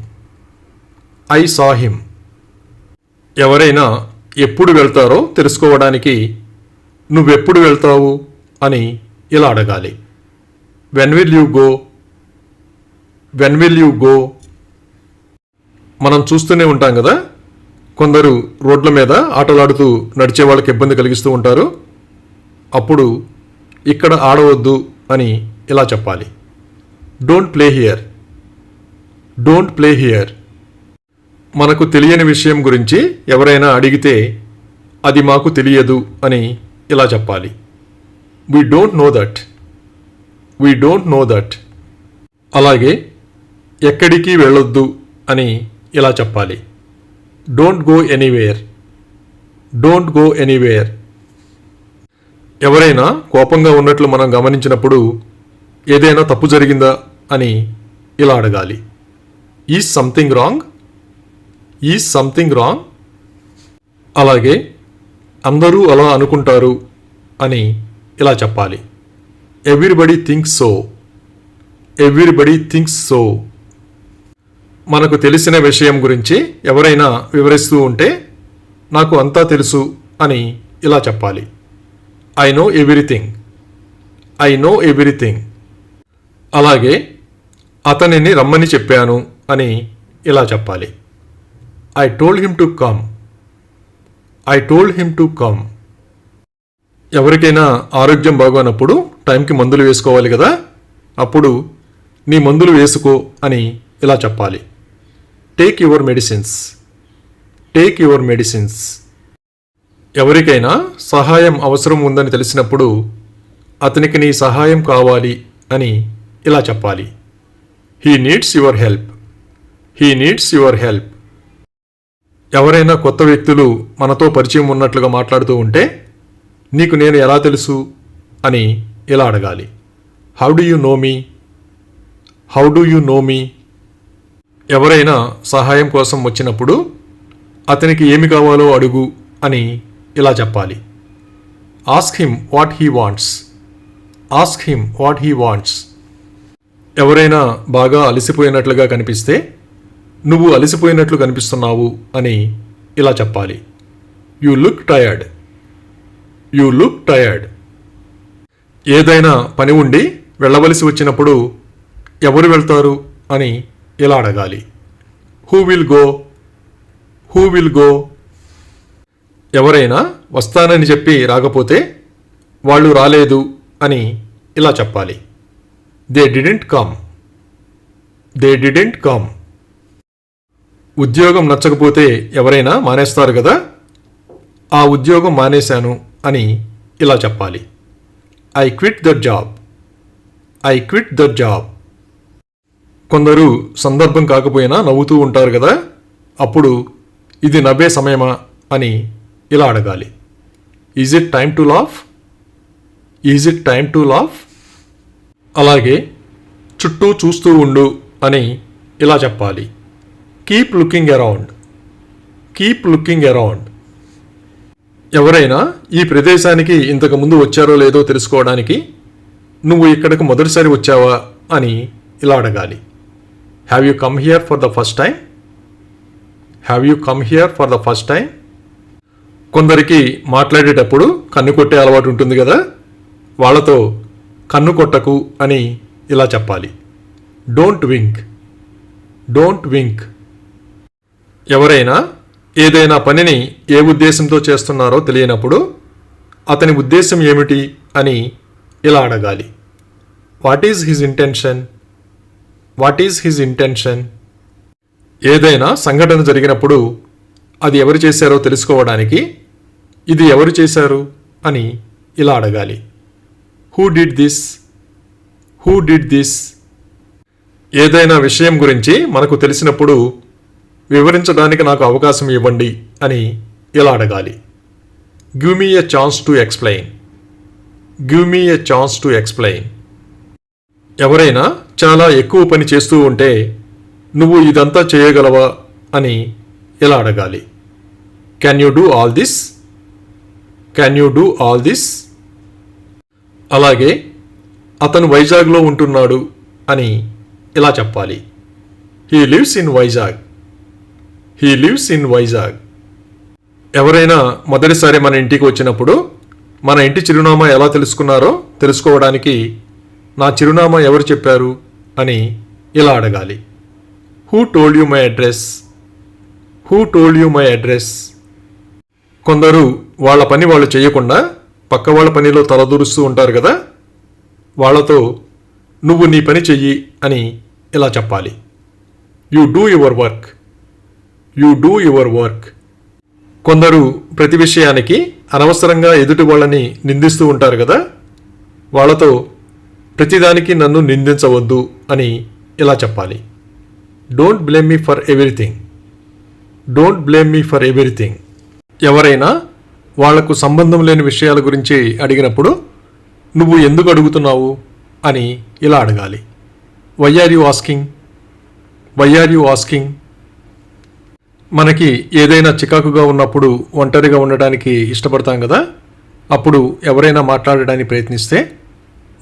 I saw him. ఎవరైనా ఎప్పుడు వెళ్తారో తెలుసుకోవడానికి నువ్వెప్పుడు వెళ్తావు అని ఇలా అడగాలి. When will you go? When will you go? మనం చూస్తూనే ఉంటాం కదా, కొందరు రోడ్ల మీద ఆటలాడుతూ నడిచే వాళ్ళకి ఇబ్బంది కలిగిస్తూ ఉంటారు. అప్పుడు ఇక్కడ ఆడవద్దు అని ఇలా చెప్పాలి. Don't play here. Don't play here. మనకు తెలియని విషయం గురించి ఎవరైనా అడిగితే అది మాకు తెలియదు అని ఇలా చెప్పాలి. We don't know that. We don't know that. అలాగే ఎక్కడికి వెళ్ళొద్దు అని ఇలా చెప్పాలి. Don't go anywhere. Don't go anywhere. ఎవరైనా కోపంగా ఉన్నట్లు మనం గమనించినప్పుడు ఏదైనా తప్పు జరిగిందా అని ఇలా అడగాలి. Is something wrong? Is something wrong? అలాగే అందరూ అలా అనుకుంటారు అని ఇలా చెప్పాలి. Everybody thinks so. Everybody thinks so. మనకు తెలిసిన విషయం గురించి ఎవరైనా వివరిస్తూ ఉంటే నాకు అంతా తెలుసు అని ఇలా చెప్పాలి. I know everything. I know everything. అలాగే అతనిని రమ్మని చెప్పాను అని ఇలా చెప్పాలి. I told him to come. I told him to come. ఎవరికైనా ఆరోగ్యం బాగోనప్పుడు టైంకి మందులు వేసుకోవాలి కదా, అప్పుడు నీ మందులు వేసుకో అని ఇలా చెప్పాలి. Take your medicines. Take your medicines. ఎవరికైనా సహాయం అవసరం ఉందని తెలిసినప్పుడు అతనికి నీ సహాయం కావాలి అని ఇలా చెప్పాలి. He needs your help. He needs your help. ఎవరైనా కొత్త వ్యక్తులు మనతో పరిచయం ఉన్నట్లుగా మాట్లాడుతూ ఉంటే నీకు నేను ఎలా తెలుసు అని ఇలా అడగాలి. How do you know me? How do you know me? ఎవరైనా సహాయం కోసం వచ్చినప్పుడు అతనికి ఏమి కావాలో అడుగు అని ఇలా చెప్పాలి. Ask him what he wants. Ask him what he wants. ఎవరైనా బాగా అలసిపోయినట్లుగా కనిపిస్తే నువ్వు అలసిపోయినట్లు కనిపిస్తున్నావు అని ఇలా చెప్పాలి. You look tired. You look tired. ఏదైనా పని ఉండి వెళ్ళవలసి వచ్చినప్పుడు ఎవరు వెళ్తారు అని ఇలా అడగాలి. Who will go, who will go. ఎవరైనా వస్తానని చెప్పి రాకపోతే వాళ్ళు రాలేదు అని ఇలా చెప్పాలి. They didn't come, they didn't come. ఉద్యోగం నచ్చకపోతే ఎవరైనా మానేస్తారు కదా, ఆ ఉద్యోగం మానేశాను అని ఇలా చెప్పాలి. I quit the job, I quit the job. కొందరు సందర్భం కాకపోయినా నవ్వుతూ ఉంటారు కదా, అప్పుడు ఇది నవ్వే సమయమా అని ఇలా అడగాలి. Is it time to laugh, is it time to laugh. అలాగే చుట్టూ చూస్తూ ఉండు అని ఇలా చెప్పాలి. Keep looking around, keep looking around. ఎవరైనా ఈ ప్రదేశానికి ఇంతకుముందు వచ్చారో లేదో తెలుసుకోవడానికి నువ్వు ఇక్కడికి మొదటిసారి వచ్చావా అని ఇలా అడగాలి. Have you come here for the first time, have you come here for the first time. కొందరికి మాట్లాడేటప్పుడు కన్ను కొట్టే అలవాటు ఉంటుంది కదా, వాళ్ళతో కన్ను కొట్టకు అని ఇలా చెప్పాలి. Don't wink, don't wink. ఎవరైనా ఏదైనా పనిని ఏ ఉద్దేశంతో చేస్తున్నారో తెలియనప్పుడు అతని ఉద్దేశం ఏమిటి అని ఇలా అడగాలి. What is his intention, what is his intention. ఏదైనా సంఘటన జరిగినప్పుడు అది ఎవరు చేశారో తెలుసుకోవడానికి ఇది ఎవరు చేశారు అని ఇలా అడగాలి. Who did this, who did this. ఏదైనా విషయం గురించి మనకు తెలిసినప్పుడు వివరించడానికి నాకు అవకాశం ఇవ్వండి అని ఇలా అడగాలి. Give me a chance to explain, give me a chance to explain. ఎవరైనా చాలా ఎక్కువ పని చేస్తూ ఉంటే నువ్వు ఇదంతా చేయగలవా అని ఇలా అడగాలి. Can you do all this, can you do all this. అలాగే అతను వైజాగ్లో ఉంటున్నాడు అని ఇలా చెప్పాలి. He lives in Vizag, he lives in Vizag. ఎవరైనా మొదటిసారి మన ఇంటికి వచ్చినప్పుడు మన ఇంటి చిరునామా ఎలా తెలుసుకున్నారో తెలుసుకోవడానికి నా చిరునామా ఎవరు చెప్పారు అని ఇలా అడగాలి. Who told you my address, who told you my address. కొందరు వాళ్ళ పని వాళ్ళు చేయకుండా పక్క వాళ్ళ పనిలో తలదూరుస్తూ ఉంటారు కదా, వాళ్ళతో నువ్వు నీ పని చెయ్యి అని ఇలా చెప్పాలి. You do your work, you do your work. కొందరు ప్రతి విషయానికి అనవసరంగా ఎదుటి వాళ్ళని నిందిస్తూ ఉంటారు కదా, వాళ్ళతో ప్రతిదానికి నన్ను నిందించవద్దు అని ఇలా చెప్పాలి. Don't blame me for everything, don't blame me for everything. ఎవరైనా వాళ్లకు సంబంధం లేని విషయాల గురించి అడిగినప్పుడు నువ్వు ఎందుకు అడుగుతున్నావు అని ఇలా అడగాలి. Why are you asking, why are you asking. మనకి ఏదైనా చికాకుగా ఉన్నప్పుడు ఒంటరిగా ఉండడానికి ఇష్టపడతాం కదా, అప్పుడు ఎవరైనా మాట్లాడడానికి ప్రయత్నిస్తే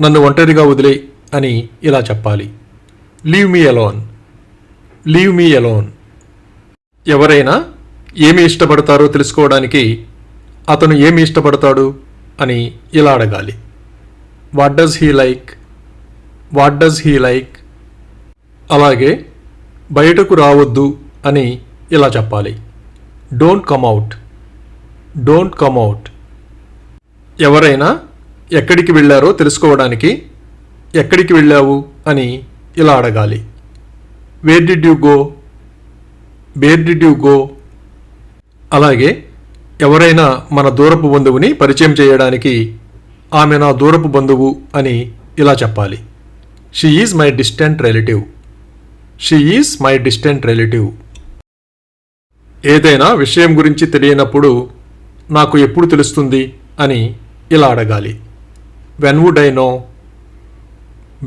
నన్ను ఒంటరిగా వదిలేయ్ అని ఇలా చెప్పాలి. Leave me alone, leave me alone. ఎవరైనా ఏమి ఇష్టపడతారో తెలుసుకోవడానికి అతను ఏమి ఇష్టపడతాడు అని ఇలా అడగాలి. What does he like, what does he like. అలాగే బయటకు రావద్దు అని ఇలా చెప్పాలి. Don't come out, don't come out. ఎవరైనా ఎక్కడికి వెళ్ళారో తెలుసుకోవడానికి ఎక్కడికి వెళ్ళావు అని ఇలా అడగాలి. Where did you go, where did you go. అలాగే ఎవరైనా మన దూరపు బంధువుని పరిచయం చేయడానికి ఆమె నా దూరపు బంధువు అని ఇలా చెప్పాలి. She is my distant relative, she is my distant relative. ఏదైనా విషయం గురించి తెలియనప్పుడు నాకు ఎప్పుడు తెలుస్తుంది అని ఇలా అడగాలి. When would I know,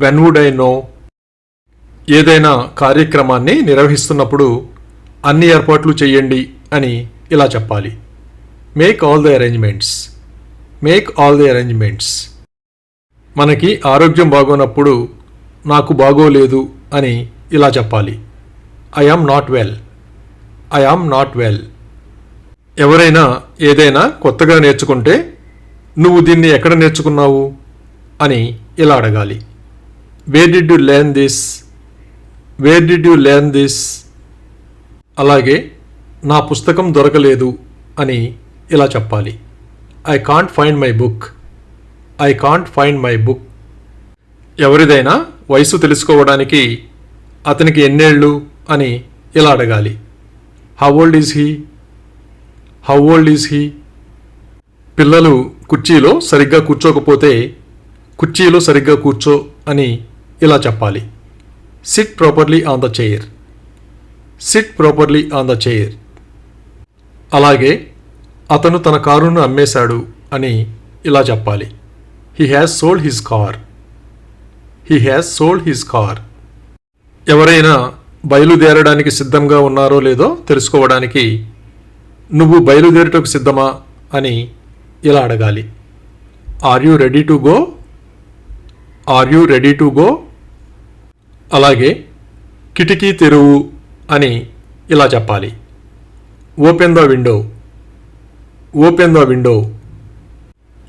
when would I know. ఏదైనా కార్యక్రమాన్ని నిర్వహిస్తున్నప్పుడు అన్ని ఏర్పాట్లు చేయండి అని ఇలా చెప్పాలి. Make all the arrangements, make all the arrangements. మనకి ఆరోగ్యం బాగోనప్పుడు నాకు బాగోలేదు అని ఇలా చెప్పాలి. I am not well, I am not well. ఎవరైనా ఏదైనా కొత్తగా నేర్చుకుంటే నువ్వు దీన్ని ఎక్కడ నేర్చుకున్నావు అని ఇలా అడగాలి. Where did you learn this? Where did you learn this? అలాగే నా పుస్తకం దొరకలేదు అని ఇలా చెప్పాలి. I can't find my book. I can't find my book. ఎవరిదైనా వయసు తెలుసుకోవడానికి అతనికి ఎన్నేళ్ళు అని ఇలా అడగాలి. How old is he? How old is he? పిల్లలు కుర్చీలో సరిగ్గా కూర్చోకపోతే కుర్చీలో సరిగ్గా కూర్చో అని ఇలా చెప్పాలి. SIT properly on the chair. SIT properly on the chair. అలాగే అతను తన కారును అమ్మేశాడు అని ఇలా చెప్పాలి. He has sold his car. He has sold his car. ఎవరైనా బయలుదేరడానికి సిద్ధంగా ఉన్నారో లేదో తెలుసుకోవడానికి నువ్వు బయలుదేరుటకు సిద్ధమా అని ఇలా అడగాలి. Are you ready to go? Are you ready to go? అలాగే కిటికీ తెరువు అని ఇలా చెప్పాలి. Open the window. Open the window.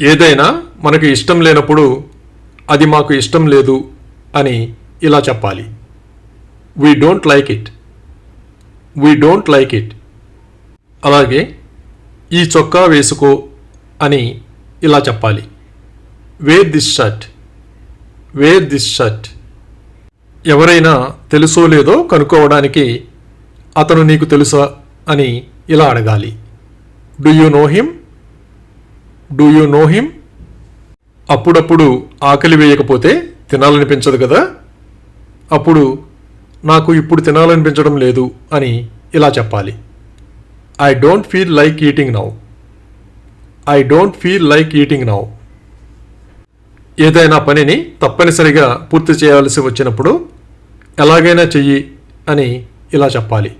ఏదైనా మనకు ఇష్టం లేనప్పుడు అది మాకు ఇష్టం లేదు అని ఇలా చెప్పాలి. We don't like it. We don't like it. అలాగే ఈ చొక్కా వేసుకో అని ఇలా చెప్పాలి. Wear this shirt. Wear this shirt. ఎవరైనా తెలుసో లేదో కనుక్కోవడానికి అతను నీకు తెలుసా అని ఇలా అడగాలి. Do you know him? Do you know him? అప్పుడప్పుడు ఆకలి వేయకపోతే తినాలనిపించదు కదా, అప్పుడు నాకు ఇప్పుడు తినాలనిపించడం లేదు అని ఇలా చెప్పాలి. I don't feel like eating now. I don't feel like eating now. ఏదైనా పనిని తప్పనిసరిగా పూర్తి చేయాల్సి వచ్చినప్పుడు ఎలాగైనా చెయ్యి అని ఇలా చెప్పాలి.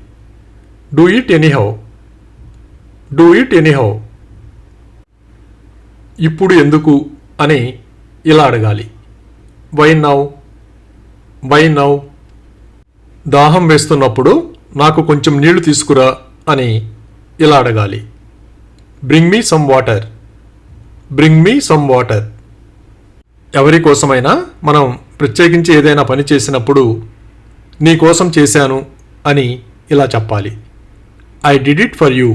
Do it anyhow. Do it anyhow. ఇప్పుడు ఎందుకు అని ఇలా అడగాలి. Why now. Why now. దాహం వేస్తున్నప్పుడు నాకు కొంచెం నీళ్లు తీసుకురా అని ఇలా అడగాలి. Bring me some water. Bring me some water. ఎవరి కోసమైనా మనం ప్రత్యేకించి ఏదైనా పని చేసినప్పుడు నీ కోసం చేశాను అని ఇలా చెప్పాలి. I did it for you.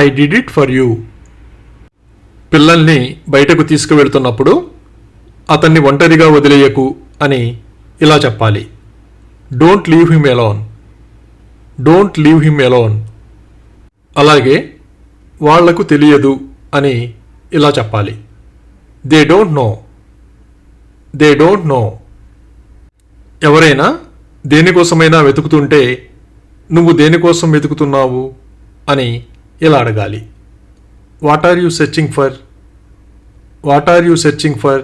I did it for you. పిల్లల్ని బయటకు తీసుకువెళ్తున్నప్పుడు అతన్ని ఒంటరిగా వదిలేయకు అని ఇలా చెప్పాలి. Don't leave him alone. Don't leave him alone. అలాగే వాళ్లకు తెలియదు అని ఇలా చెప్పాలి. They don't know. They don't know. ఎవరైనా దేనికోసమైనా వెతుకుతుంటే నువ్వు దేనికోసం వెతుకుతున్నావు అని ఇలా అడగాలి. What are you searching for. What are you searching for.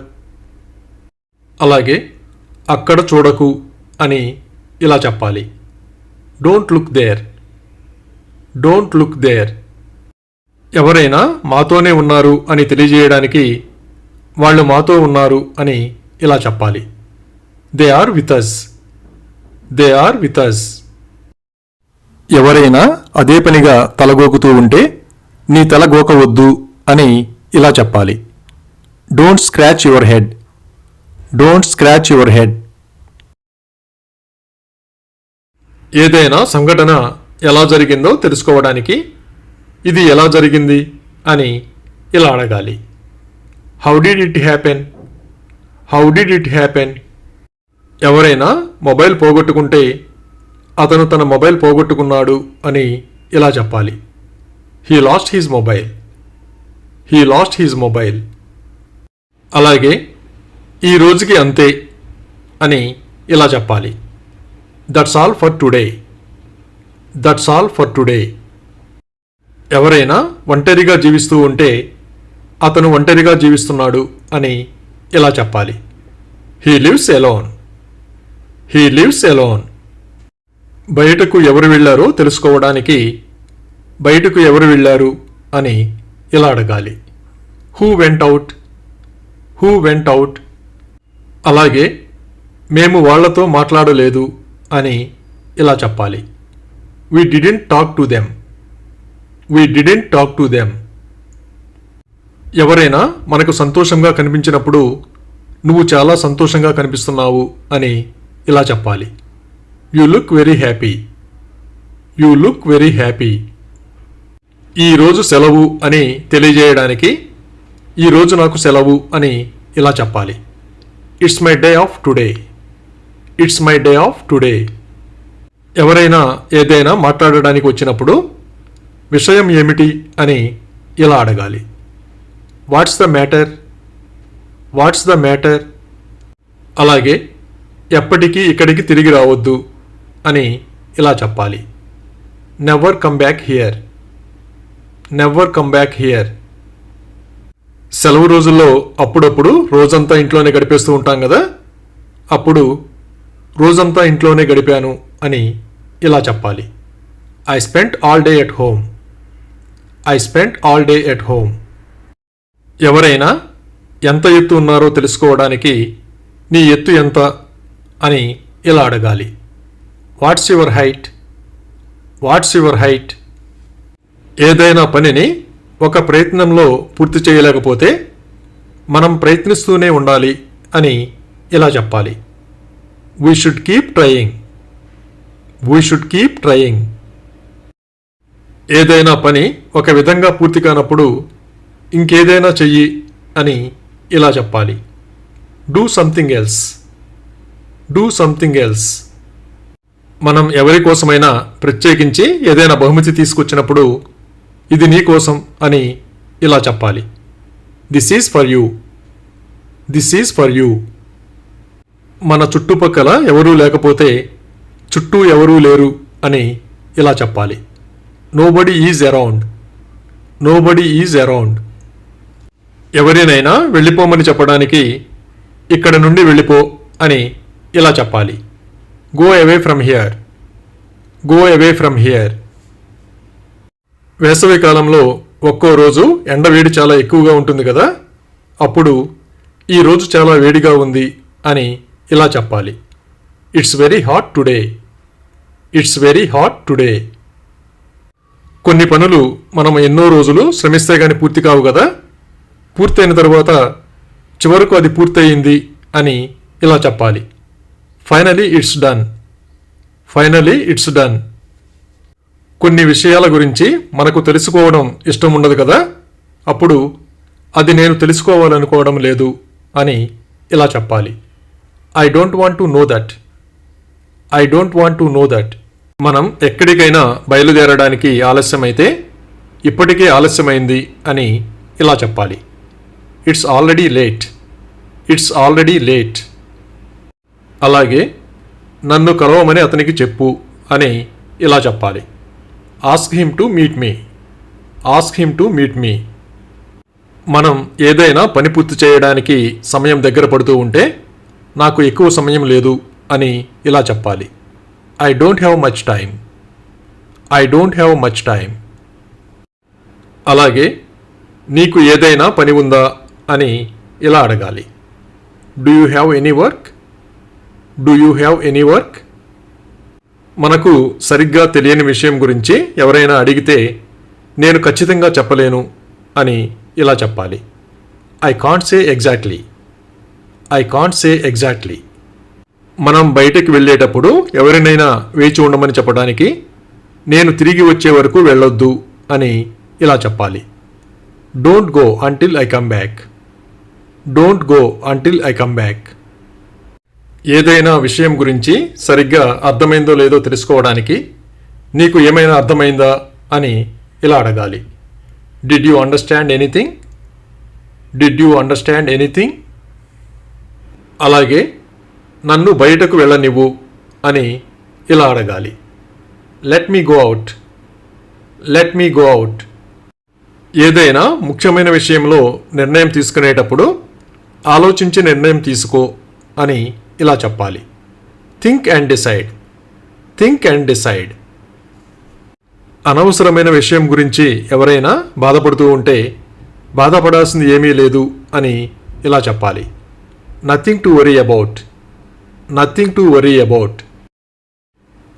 అలాగే అక్కడ చూడకు అని ఇలా చెప్పాలి. Don't look there. Don't look there. ఎవరైనా మాతోనే ఉన్నారు అని తెలియజేయడానికి వాళ్ళు మాతో ఉన్నారు అని ఇలా చెప్పాలి. They are with us. They are with us. ఎవరైనా అదే పనిగా తలగోకుతూ ఉంటే నీ తల గోకవద్దు అని ఇలా చెప్పాలి. Don't scratch your head. Don't scratch your head. ఏదైనా సంఘటన ఎలా జరిగిందో తెలుసుకోవడానికి ఇది ఎలా జరిగింది అని ఇలా అడగాలి. How did it happen. How did it happen. ఎవరైనా మొబైల్ పోగొట్టుకుంటే అతను తన మొబైల్ పోగొట్టుకున్నాడు అని ఇలా చెప్పాలి. He lost his mobile. He lost his mobile. అలాగే ఈ రోజుకి అంతే అని ఇలా చెప్పాలి. That's all for today. That's all for today. ఎవరైనా ఒంటరిగా జీవిస్తూ ఉంటే అతను ఒంటరిగా జీవిస్తున్నాడు అని ఇలా చెప్పాలి. He lives alone. He lives alone. బయటకు ఎవరు వెళ్ళారో తెలుసుకోవడానికి బయటకు ఎవరు వెళ్ళారు అని ఇలా అడగాలి. Who went out. Who went out. అలాగే మేము వాళ్లతో మాట్లాడలేదు అని ఇలా చెప్పాలి. We didn't talk to them. We didn't talk to them. ఎవరైనా మనకు సంతోషంగా కనిపించినప్పుడు నువ్వు చాలా సంతోషంగా కనిపిస్తున్నావు అని ఇలా చెప్పాలి. You look very happy. You look very happy. ఈరోజు సెలవు అని తెలియజేయడానికి ఈరోజు నాకు సెలవు అని ఇలా చెప్పాలి. It's my day of today. It's my day of today. ఎవరైనా ఏదైనా మాట్లాడడానికి వచ్చినప్పుడు విషయం ఏమిటి అని ఇలా అడగాలి. What's the matter. What's the matter. అలాగే ఎప్పటికీ ఇక్కడికి తిరిగి రావద్దు అని ఇలా చెప్పాలి. Never come back here. Never come back here. సెలవు రోజుల్లో అప్పుడప్పుడు రోజంతా ఇంట్లోనే గడిపేస్తూ ఉంటాం కదా, అప్పుడు రోజంతా ఇంట్లోనే గడిపాను అని ఇలా చెప్పాలి. I spent all day at home. I spent all day at home. ఎవరైనా ఎంత ఎత్తు ఉన్నారో తెలుసుకోవడానికి నీ ఎత్తు ఎంత అని ఇలా అడగాలి. What's your height. What's your height. ఏదైనా పనిని ఒక ప్రయత్నంలో పూర్తి చేయలేకపోతే మనం ప్రయత్నిస్తూనే ఉండాలి అని ఇలా చెప్పాలి. We should keep trying. We should keep trying. ఏదైనా పని ఒక విధంగా పూర్తి కానప్పుడు ఇంకేదైనా చెయ్యి అని ఇలా చెప్పాలి. Do something else. Do something else. మనం ఎవరి కోసమైనా ప్రత్యేకించి ఏదైనా బహుమతి తీసుకొచ్చినప్పుడు ఇది నీ కోసం అని ఇలా చెప్పాలి. This is for you. This is for you. మన చుట్టుపక్కల ఎవరూ లేకపోతే చుట్టూ ఎవరూ లేరు అని ఇలా చెప్పాలి. Nobody is around. Nobody is around. ఎవరినైనా వెళ్ళిపోమని చెప్పడానికి ఇక్కడ నుండి వెళ్ళిపో అని ఇలా చెప్పాలి. Go away from here. Go away from here. వేసవి కాలంలో ఒక్కో రోజు ఎండ వేడి చాలా ఎక్కువగా ఉంటుంది కదా, అప్పుడు ఈ రోజు చాలా వేడిగా ఉంది అని ఇలా చెప్పాలి. It's very hot today. It's very hot today. కొన్ని పనులు మనం ఎన్నో రోజులు శ్రమిస్తే గాని పూర్తి కావు కదా, పూర్తయిన తర్వాత చివరకు అది పూర్తయింది అని ఇలా చెప్పాలి. Finally it's done. Finally it's done. కొన్ని విషయాల గురించి మనకు తెలుసుకోవడం ఇష్టం ఉండదు కదా, అప్పుడు అది నేను తెలుసుకోవాలనుకోవడం లేదు అని ఇలా చెప్పాలి. I don't want to know that. I don't want to know that. మనం ఎక్కడికైనా బయలుదేరడానికి ఆలస్యమైతే ఇప్పటికే ఆలస్యమైంది అని ఇలా చెప్పాలి. It's already late. It's already late. అలాగే నన్ను కలవమని అతనికి చెప్పు అని ఇలా చెప్పాలి. Ask him to meet me. Ask him to meet me. మనం ఏదైనా పని పూర్తి చేయడానికి సమయం దగ్గర పడుతూ ఉంటే నాకు ఎక్కువ సమయం లేదు అని ఇలా చెప్పాలి. I don't have much time. I don't have much time. అలాగే నీకు ఏదైనా పని ఉందా అని ఇలా అడగాలి. Do you have any work. Do you have any work. మనకు సరిగ్గా తెలియని విషయం గురించి ఎవరైనా అడిగితే నేను ఖచ్చితంగా చెప్పలేను అని ఇలా చెప్పాలి. I can't say exactly. I can't say exactly. మనం బయటకు వెళ్ళేటప్పుడు ఎవరినైనా వేచి ఉండమని చెప్పడానికి నేను తిరిగి వచ్చే వరకు వెళ్ళొద్దు అని ఇలా చెప్పాలి. Don't go until I come back. Don't go until I come back. ఏదైనా విషయం గురించి సరిగ్గా అర్థమైందో లేదో తెలుసుకోవడానికి నీకు ఏమైనా అర్థమైందా అని ఇలా అడగాలి. Did you understand anything. Did you understand anything. అలాగే నన్ను బయటకు వెళ్ళనివ్వు అని ఇలా అడగాలి. Let me go out. Let me go out. ఏదైనా ముఖ్యమైన విషయంలో నిర్ణయం తీసుకునేటప్పుడు ఆలోచించి నిర్ణయం తీసుకో అని ఇలా చెప్పాలి. Think and decide. Think and decide. అనవసరమైన విషయం గురించి ఎవరైనా బాధపడుతూ ఉంటే బాధపడాల్సింది ఏమీ లేదు అని ఇలా చెప్పాలి. Nothing to worry about. Nothing to worry about.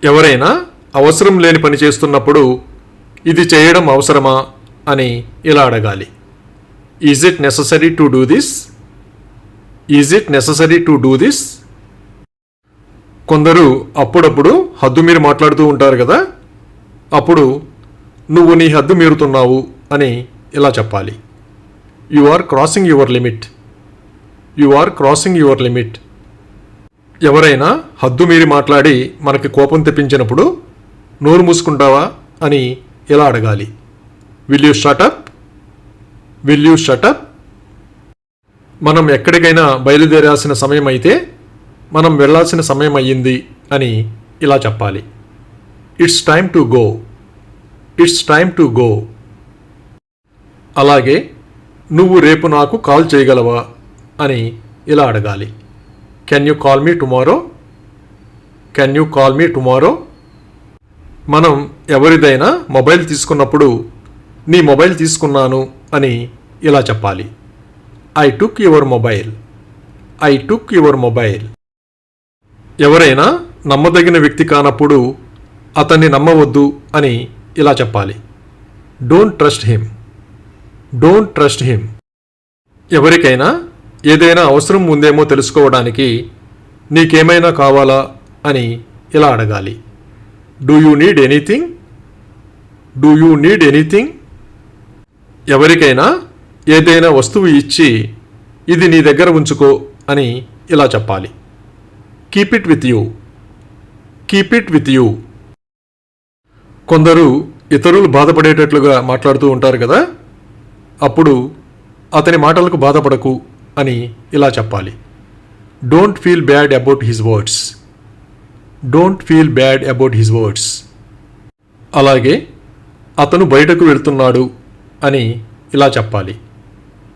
ఎవరైనా అవసరం లేని పని చేస్తున్నప్పుడు ఇది చేయడం అవసరమా అని ఇలా అడగాలి. Is it necessary to do this. Is it necessary to do this? కొందరు అప్పుడప్పుడు హద్దు మీరు మాట్లాడుతూ ఉంటారు కదా, అప్పుడు నువ్వు నీ హద్దు మీరుతున్నావు అని ఇలా చెప్పాలి. You are crossing your limit. You are crossing your limit. ఎవరైనా హద్దు మీరి మాట్లాడి మనకి కోపం తెప్పించినప్పుడు నోరు మూసుకుంటావా అని ఇలా అడగాలి. Will you shut up? Will you shut up? మనం ఎక్కడికైనా బయలుదేరాల్సిన సమయం అయితే మనం వెళ్ళాల్సిన సమయం అయ్యింది అని ఇలా చెప్పాలి. It's time to go. It's time to go. అలాగే నువ్వు రేపు నాకు కాల్ చేయగలవా అని ఇలా అడగాలి. Can you call me tomorrow? Can you call me tomorrow? మనం ఎవరిదైనా మొబైల్ తీసుకున్నప్పుడు నీ మొబైల్ తీసుకున్నాను అని ఇలా చెప్పాలి. I took your mobile. I took your mobile. ఎవరైనా నమ్మదగిన వ్యక్తి కానప్పుడు అతన్ని నమ్మవద్దు అని ఇలా చెప్పాలి. Don't trust him. Don't trust him. ఎవరికైనా ఏదైనా అవసరం ఉందేమో తెలుసుకోవడానికి నీకేమైనా కావాలా అని ఇలా అడగాలి. Do you need anything? Do you need anything? ఎవరికైనా ఏదైనా వస్తువు ఇచ్చి ఇది నీ దగ్గర ఉంచుకో అని ఇలా చెప్పాలి. Keep it with you. Keep it with you. కొందరు ఇతరులు బాధపడేటట్లుగా మాట్లాడుతూ ఉంటారు కదా, అప్పుడు అతని మాటలకు బాధపడకు అని ఇలా చెప్పాలి. Don't feel bad about his words. Don't feel bad about his words. అలాగే అతను బయటకు వెళ్తున్నాడు అని ఇలా చెప్పాలి.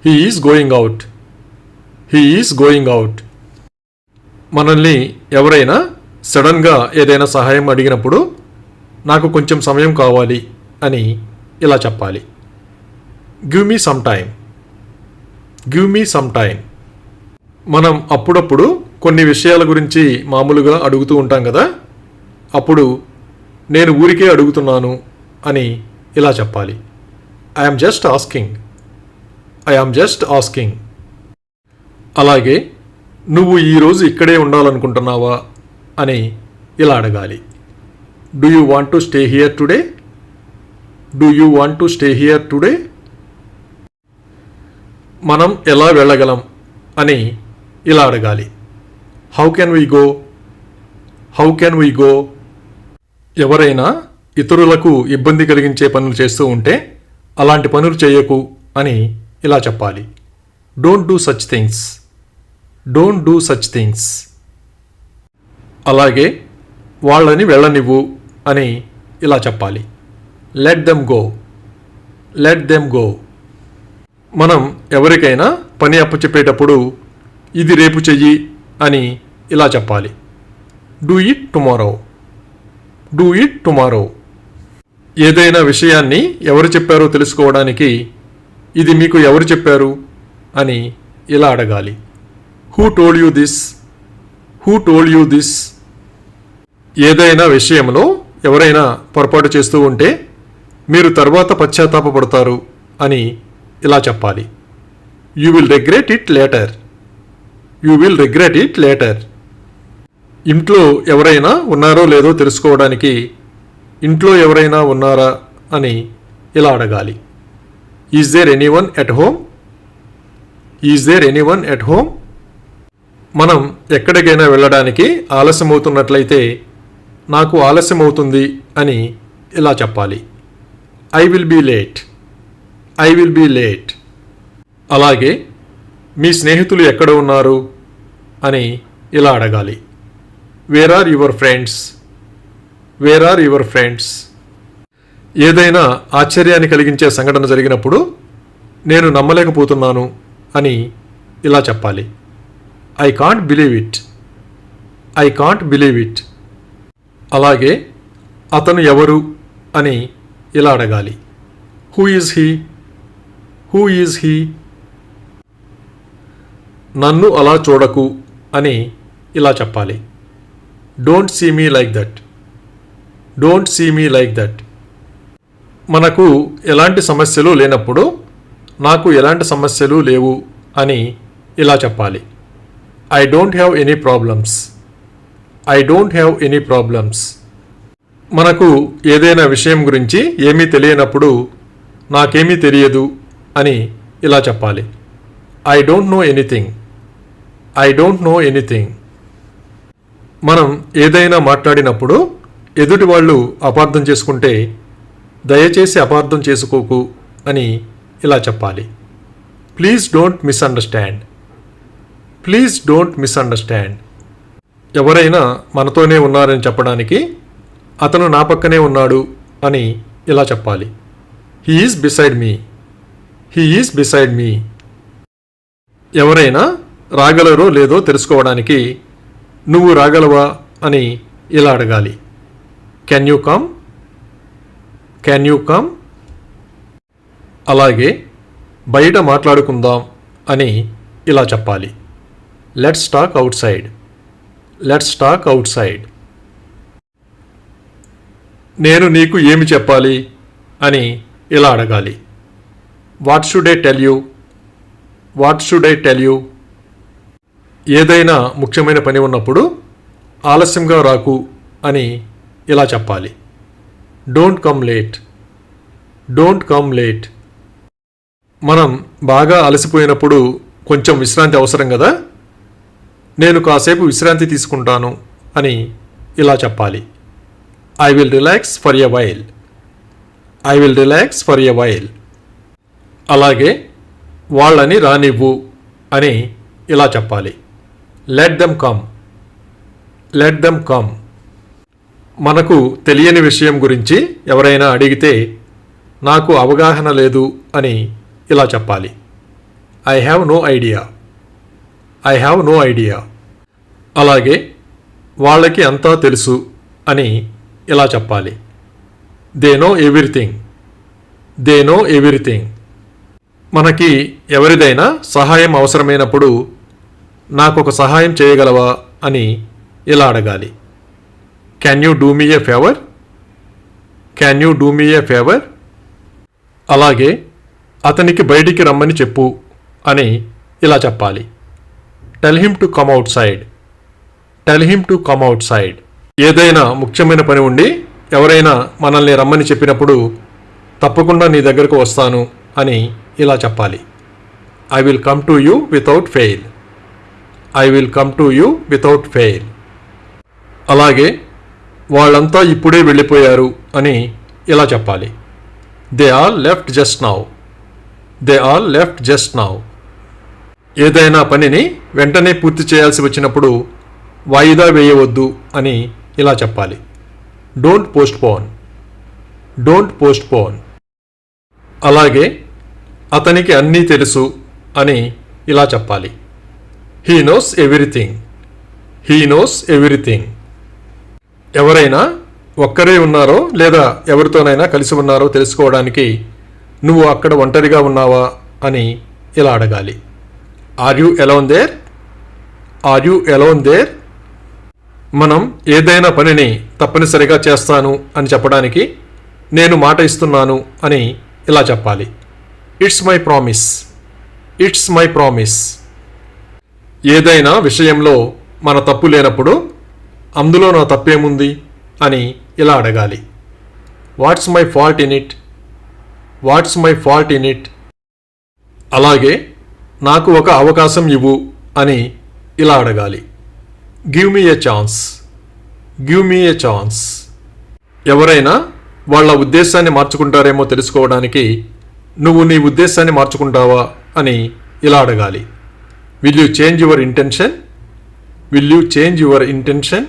He is going out. He is going out. మనల్ని ఎవరైనా సడన్గా ఏదైనా సహాయం అడిగినప్పుడు నాకు కొంచెం సమయం కావాలి అని ఇలా చెప్పాలి. Give me some time. Give me some time. మనం అప్పుడప్పుడు కొన్ని విషయాల గురించి మామూలుగా అడుగుతూ ఉంటాం కదా, అప్పుడు నేను ఊరికే అడుగుతున్నాను అని ఇలా చెప్పాలి. I'm just asking. I'm just asking. అలాగే నువ్వు ఈరోజు ఇక్కడే ఉండాలనుకుంటున్నావా అని ఇలా అడగాలి. Do you want to stay here today? Do you want to stay here today? మనం ఎలా వెళ్ళగలం అని ఇలా అడగాలి. How can we go? How can we go? ఎవరైనా ఇతరులకు ఇబ్బంది కలిగించే పనులు చేస్తూ ఉంటే అలాంటి పనులు చేయకు అని ఇలా చెప్పాలి. Don't do such things. Don't do such things. అలాగే వాళ్ళని వెళ్ళనివ్వు అని ఇలా చెప్పాలి. Let them go. Let them go. మనం ఎవరికైనా పని అప్పచెప్పేటప్పుడు ఇది రేపు చెయ్యి అని ఇలా చెప్పాలి. Do it tomorrow. Do it tomorrow. ఏదైనా విషయాన్ని ఎవరు చెప్పారో తెలుసుకోవడానికి ఇది మీకు ఎవరు చెప్పారు అని ఇలా అడగాలి. Who told you this? Who told you this? ఏదైనా విషయంలో ఎవరైనా పొరపాటు చేస్తూ ఉంటే మీరు తర్వాత పశ్చాత్తాపపడతారు అని ఇలా చెప్పాలి. You will regret it later. You will regret it later. ఇంట్లో ఎవరైనా ఉన్నారో లేదో తెలుసుకోవడానికి ఇంట్లో ఎవరైనా ఉన్నారా అని ఇలా అడగాలి. Is there anyone at home? Is there anyone at home? మనం ఎక్కడికైనా వెళ్ళడానికి ఆలస్యమవుతున్నట్లయితే నాకు ఆలస్యమవుతుంది అని ఇలా చెప్పాలి. I will be late. I will be late. అలాగే మీ స్నేహితులు ఎక్కడ ఉన్నారు అని ఇలా అడగాలి. Where are your friends? Where are your friends? ఏదైనా ఆశ్చర్యాన్ని కలిగించే సంఘటన జరిగినప్పుడు నేను నమ్మలేకపోతున్నాను అని ఇలా చెప్పాలి. I can't believe it. I can't believe it. అలాగే అతను ఎవరు అని ఇలా అడగాలి. Who is he? Who is he? నన్ను అలా చూడకు అని ఇలా చెప్పాలి. Don't see me like that. Don't see me like that. మనకు ఎలాంటి సమస్యలు లేనప్పుడు నాకు ఎలాంటి సమస్యలు లేవు అని ఇలా చెప్పాలి. I don't have any problems. I don't have any problems. మనకు ఏదైనా విషయం గురించి ఏమీ తెలియనప్పుడు నాకేమీ తెలియదు అని ఇలా చెప్పాలి. I don't know anything. I don't know anything. మనం ఏదైనా మాట్లాడినప్పుడు ఎదుటి వాళ్ళు అపార్థం చేసుకుంటే దయచేసి అపార్థం చేసుకోకు అని ఇలా చెప్పాలి. Please don't misunderstand. Please don't misunderstand. ఎవరైనా మనతోనే ఉన్నారని చెప్పడానికి అతను నా పక్కనే ఉన్నాడు అని ఇలా చెప్పాలి. He is beside me. He is beside me. ఎవరైనా రాగలరో లేదో తెలుసుకోవడానికి నువ్వు రాగలవా అని ఇలా అడగాలి. Can you come. Can you come. అలాగే బయట మాట్లాడుకుందాం అని ఇలా చెప్పాలి. Let's talk out side. Let's talk out side. నేను నీకు ఏమి చెప్పాలి అని ఇలా అడగాలి. What should I tell you. What should I tell you. ఏదైనా ముఖ్యమైన పని ఉన్నప్పుడు ఆలస్యంగా రాకు అని ఇలా చెప్పాలి. Don't come late. Don't come late. మనం బాగా అలసిపోయినప్పుడు కొంచెం విశ్రాంతి అవసరం కదా. నేను కాసేపు విశ్రాంతి తీసుకుంటాను అని ఇలా చెప్పాలి. I will relax for a while. I will relax for a while. అలాగే వాళ్ళని రానివ్వు అని ఇలా చెప్పాలి. Let them come. Let them come. మనకు తెలియని విషయం గురించి ఎవరైనా అడిగితే నాకు అవగాహన లేదు అని ఇలా చెప్పాలి. I have no idea. I have no idea. అలాగే వాళ్ళకి అంతా తెలుసు అని ఇలా చెప్పాలి. They know everything. They know everything. మనకి ఎవరిదైనా సహాయం అవసరమైనప్పుడు నాకు ఒక సహాయం చేయగలవా అని ఇలా అడగాలి. Can you do me A favour. Can you do me A favour. అలాగే అతనికి బయటికి రమ్మని చెప్పు అని ఇలా చెప్పాలి. Tell him to come out side. Tell him to come out side. ఏదైనా ముఖ్యమైన పని ఉండి ఎవరైనా మనల్ని రమ్మని చెప్పినప్పుడు తప్పకుండా నీ దగ్గరకు వస్తాను అని ఇలా చెప్పాలి. I will come to you without fail. I will come to you without fail. అలాగే వాళ్ళంతా ఇప్పుడే వెళ్ళిపోయారు అని ఇలా చెప్పాలి. They all left just now. They all left just now. ఏదైనా పనిని వెంటనే పూర్తి చేయాల్సి వచ్చినప్పుడు వాయిదా వేయవద్దు అని ఇలా చెప్పాలి. Don't post phone. Don't post phone. అలాగే అతనికి అన్నీ తెలుసు అని ఇలా చెప్పాలి. He knows everything. He knows everything. ఎవరైనా ఒక్కరే ఉన్నారో లేదా ఎవరితోనైనా కలిసి ఉన్నారో తెలుసుకోవడానికి నువ్వు అక్కడ ఒంటరిగా ఉన్నావా అని ఇలా అడగాలి. Are you alone there. Are you alone there. మనం ఏదైనా పనిని తప్పనిసరిగా చేస్తాను అని చెప్పడానికి నేను మాట ఇస్తున్నాను అని ఇలా చెప్పాలి. It's my promise. It's my promise. ఏదైనా విషయంలో మన తప్పు లేనప్పుడు అందులో నా తప్పేముంది అని ఇలా అడగాలి. What's my fault in it. What's my fault in it. అలాగే నాకు ఒక అవకాశం ఇవ్వు అని ఇలా అడగాలి. గివ్ మీ ఏ ఛాన్స్. గివ్ మీ ఏ ఛాన్స్. ఎవరైనా వాళ్ళ ఉద్దేశాన్ని మార్చుకుంటారేమో తెలుసుకోవడానికి నువ్వు నీ ఉద్దేశాన్ని మార్చుకుంటావా అని ఇలా అడగాలి. Will you change your intention. Will you change your intention.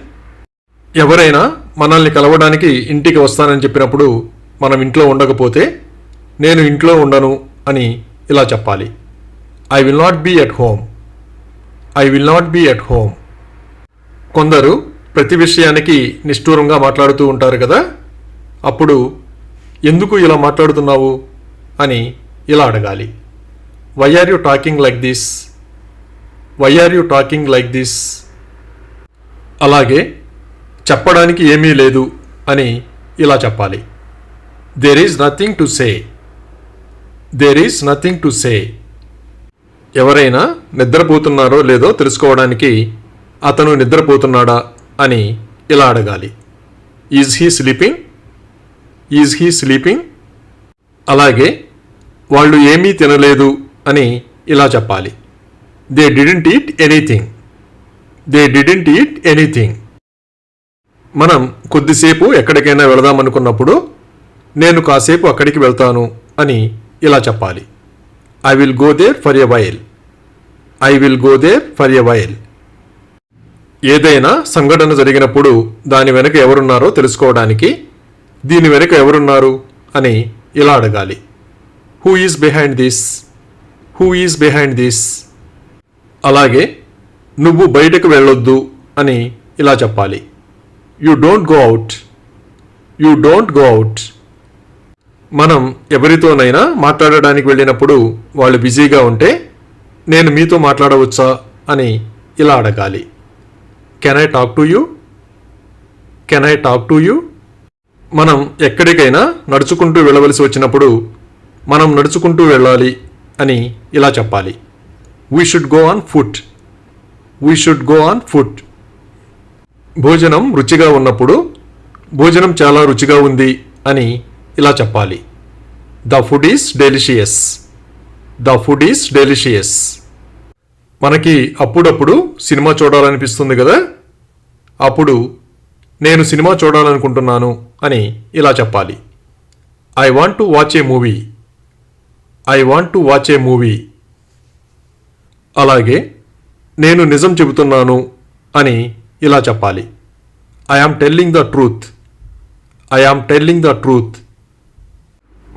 ఎవరైనా మనల్ని కలవడానికి ఇంటికి వస్తానని చెప్పినప్పుడు మనం ఇంట్లో ఉండకపోతే నేను ఇంట్లో ఉండను అని ఇలా చెప్పాలి. I will not be at home. I will not be at home. కొందరు ప్రతి విషయానికి నిష్ఠూరంగా మాట్లాడుతూ ఉంటారు కదా. అప్పుడు ఎందుకు ఇలా మాట్లాడుతున్నావు అని ఇలా అడగాలి. Why are you talking like this. Why are you talking like this. అలాగే చెప్పడానికి ఏమీ లేదు అని ఇలా చెప్పాలి. There is nothing to say. There is nothing to say. ఎవరైనా నిద్రపోతున్నారో లేదో తెలుసుకోవడానికి అతను నిద్రపోతున్నాడా అని ఇలా అడగాలి. Is he sleeping? Is he sleeping? అలాగే వాళ్ళు ఏమీ తినలేదు అని ఇలా చెప్పాలి. They didn't eat anything. They didn't eat anything. మనం కొద్దిసేపు ఎక్కడికైనా వెళదామనుకున్నప్పుడు నేను కాసేపు అక్కడికి వెళ్తాను అని ఇలా చెప్పాలి. I will go there for a while. I will go there for a while. ఏదైనా సంఘటన జరిగినప్పుడు దాని వెనుక ఎవరున్నారో తెలుసుకోవడానికి దీని వెనుక ఎవరున్నారు అని ఇలా అడగాలి. Who is behind this? Who is behind this? అలాగే నువ్వు బయటకు వెళ్ళొద్దు అని ఇలా చెప్పాలి. You don't go out. You don't go out. మనం ఎవరితోనైనా మాట్లాడడానికి వెళ్ళినప్పుడు వాళ్ళు బిజీగా ఉంటే నేను మీతో మాట్లాడవచ్చా అని ఇలా అడగాలి. Can I talk to you? Can I talk to you? మనం ఎక్కడికైనా నడుచుకుంటూ వెళ్ళవలసి వచ్చినప్పుడు మనం నడుచుకుంటూ వెళ్ళాలి అని ఇలా చెప్పాలి. We should go on foot. We should go on foot. భోజనం రుచిగా ఉన్నప్పుడు భోజనం చాలా రుచిగా ఉంది అని ఇలా చెప్పాలి. The food is delicious. The food is delicious. మనకి అప్పుడప్పుడు సినిమా చూడాలనిపిస్తుంది కదా, అప్పుడు నేను సినిమా చూడాలనుకుంటున్నాను అని ఇలా చెప్పాలి. I want to watch a movie. I want to watch a movie. అలాగే నేను నిజం చెబుతున్నాను అని ఇలా చెప్పాలి. I am telling the truth. I am telling the truth.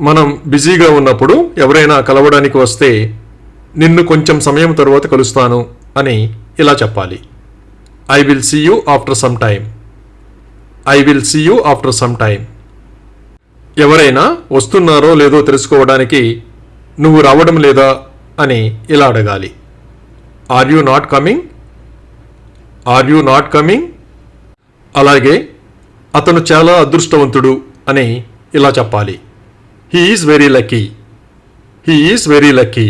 మనం బిజీగా ఉన్నప్పుడు ఎవరైనా కలవడానికి వస్తే నిన్ను కొంచెం సమయం తరువాత కలుస్తాను అని ఇలా చెప్పాలి. I will see you after some time. I will see you after some time. ఎవరైనా వస్తున్నారో లేదో తెలుసుకోవడానికి నువ్వు రావడం లేదా అని ఇలా అడగాలి. Are you not coming? Are you not coming? అలాగే అతను చాలా అదృష్టవంతుడు అని ఇలా చెప్పాలి. He is very lucky. He is very lucky.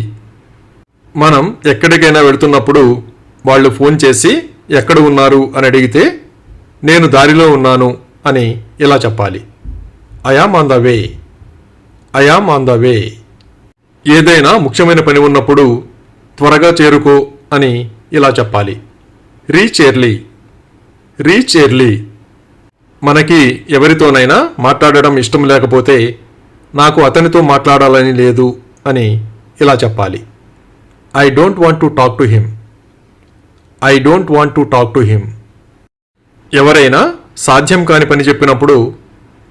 మనం ఎక్కడికైనా వెళుతున్నప్పుడు వాళ్ళు ఫోన్ చేసి ఎక్కడ ఉన్నారు అని అడిగితే నేను దారిలో ఉన్నాను అని ఇలా చెప్పాలి. I yam on the way. I am on the way. ఏదైనా ముఖ్యమైన పని ఉన్నప్పుడు త్వరగా చేరుకో అని ఇలా చెప్పాలి. Reach early. Reach early. మనకి ఎవరితోనైనా మాట్లాడడం ఇష్టం లేకపోతే నాకు అతనితో మాట్లాడాలని లేదు అని ఇలా చెప్పాలి. I don't want to talk to him. I don't want to talk to him. ఎవరైనా సాధ్యం కాని పని చెప్పినప్పుడు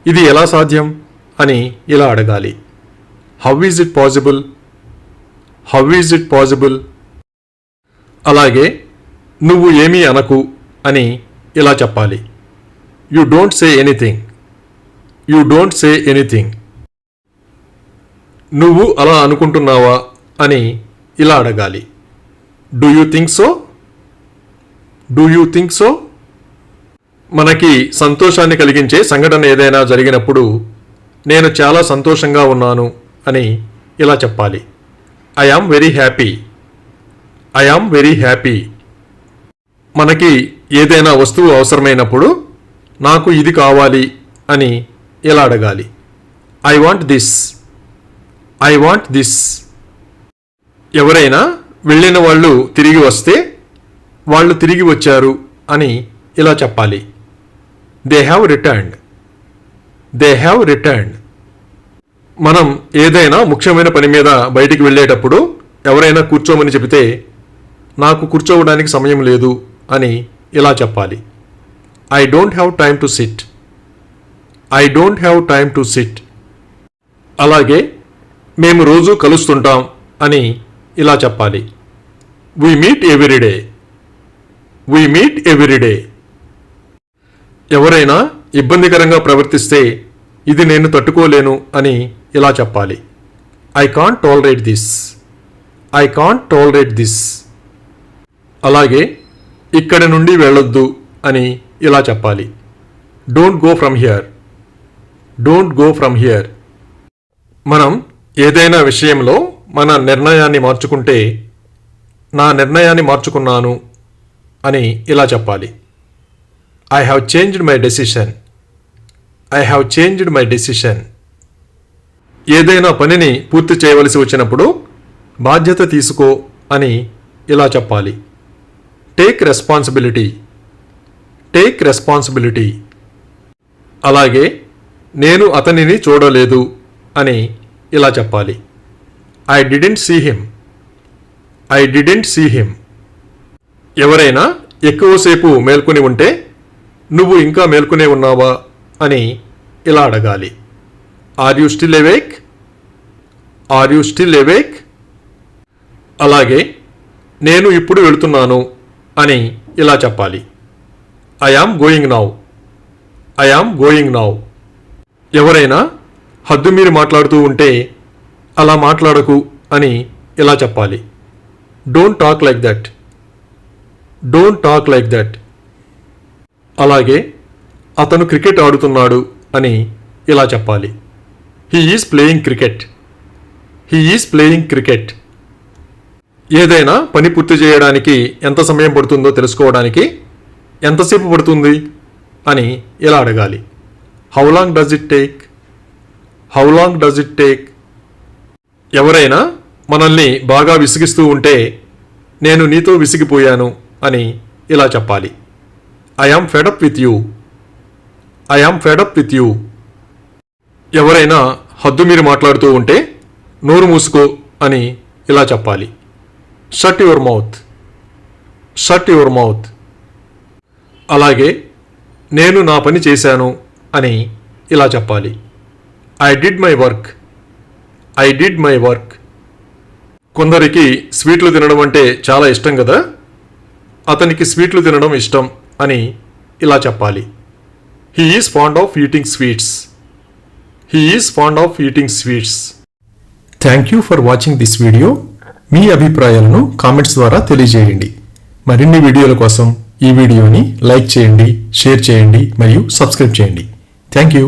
ఇది ఎలా సాధ్యం అని ఇలా అడగాలి. How is it possible? How is it possible? అలాగే నువ్వు ఏమీ అనకు అని ఇలా చెప్పాలి. You don't say anything. You don't say anything. నువ్వు అలా అనుకుంటున్నావా అని ఇలా అడగాలి. Do you think so? Do you think so? మనకి సంతోషాన్ని కలిగించే సంఘటన ఏదైనా జరిగినప్పుడు నేను చాలా సంతోషంగా ఉన్నాను అని ఇలా చెప్పాలి. I am very happy. I am very happy. మనకి ఏదైనా వస్తువు అవసరమైనప్పుడు నాకు ఇది కావాలి అని ఇలా అడగాలి. I want this. I want this. ఎవరైనా వెళ్ళిన వాళ్ళు తిరిగి వస్తే వాళ్ళు తిరిగి వచ్చారు అని ఇలా చెప్పాలి. They have returned. They have returned. మనం ఏదైనా ముఖ్యమైన పని మీద బయటికి వెళ్ళేటప్పుడు ఎవరైనా కూర్చోమని చెబితే నాకు కూర్చోవడానికి సమయం లేదు అని ఇలా చెప్పాలి. I don't have time to SIT. I don't have time to SIT. అలాగే మేము రోజు కలుస్తుంటాం అని ఇలా చెప్పాలి. We meet every day. We meet every day. ఎవరైనా ఇబ్బందికరంగా ప్రవర్తిస్తే ఇది నేను తట్టుకోలేను అని ఇలా చెప్పాలి. I can't tolerate this. I can't tolerate this. అలాగే ఇక్కడి నుండి వెళ్ళొద్దు అని ఇలా చెప్పాలి. Don't go from here. Don't go from here. మనం ఏదైనా విషయంలో మన నిర్ణయాన్ని మార్చుకుంటే నా నిర్ణయాన్ని మార్చుకున్నాను అని ఇలా చెప్పాలి. I have changed my decision. I have changed my decision. ఏదైనా పనిని పూర్తి చేయవలసి వచ్చినప్పుడు బాధ్యత తీసుకో అని ఇలా చెప్పాలి. Take responsibility. Take responsibility. అలాగే నేను అతనిని చూడలేదు అని ఇలా చెప్పాలి. I didn't see him. I didn't see him. ఎవరైనా ఎక్కువసేపు మేల్కొని ఉంటే నువ్వు ఇంకా మేల్కొనే ఉన్నావా అని ఇలా అడగాలి. Are you still awake? Are you still awake? అలాగే నేను ఇప్పుడు వెళుతున్నాను అని ఇలా చెప్పాలి. I am going now. I am going now. ఎవరైనా హద్దు మీరి మాట్లాడుతూ ఉంటే అలా మాట్లాడకు అని ఇలా చెప్పాలి. Don't talk like that. Don't talk like that. అలాగే అతను క్రికెట్ ఆడుతున్నాడు అని ఇలా చెప్పాలి. He is playing cricket. He is playing cricket. ఏదైనా పని పూర్తి చేయడానికి ఎంత సమయం పడుతుందో తెలుసుకోవడానికి ఎంతసేపు పడుతుంది అని ఇలా అడగాలి. How long does it take? How long does it take? ఎవరైనా మనల్ని బాగా విసిగిస్తూ ఉంటే నేను నీతో విసిగిపోయాను అని ఇలా చెప్పాలి. I yam fed up with you. I yam fed up with you. ఎవరైనా హద్దు మీరు మాట్లాడుతూ ఉంటే నోరు మూసుకో అని ఇలా చెప్పాలి. Shut your mouth. Shut your mouth. అలాగే నేను నా పని చేశాను అని ఇలా చెప్పాలి. I did my work. I did my work. కొందరికి స్వీట్లు తినడం అంటే చాలా ఇష్టం కదా, అతనికి స్వీట్లు తినడం ఇష్టం అని ఇలా చెప్పాలి. He is fond of eating sweets. He is fond of eating sweets. Thank you for watching this video. మీ అభిప్రాయాలను కామెంట్స్ ద్వారా తెలియజేయండి. మరిన్ని వీడియోల కోసం ఈ వీడియోని లైక్ చేయండి, షేర్ చేయండి మరియు సబ్స్క్రైబ్ చేయండి. Thank you.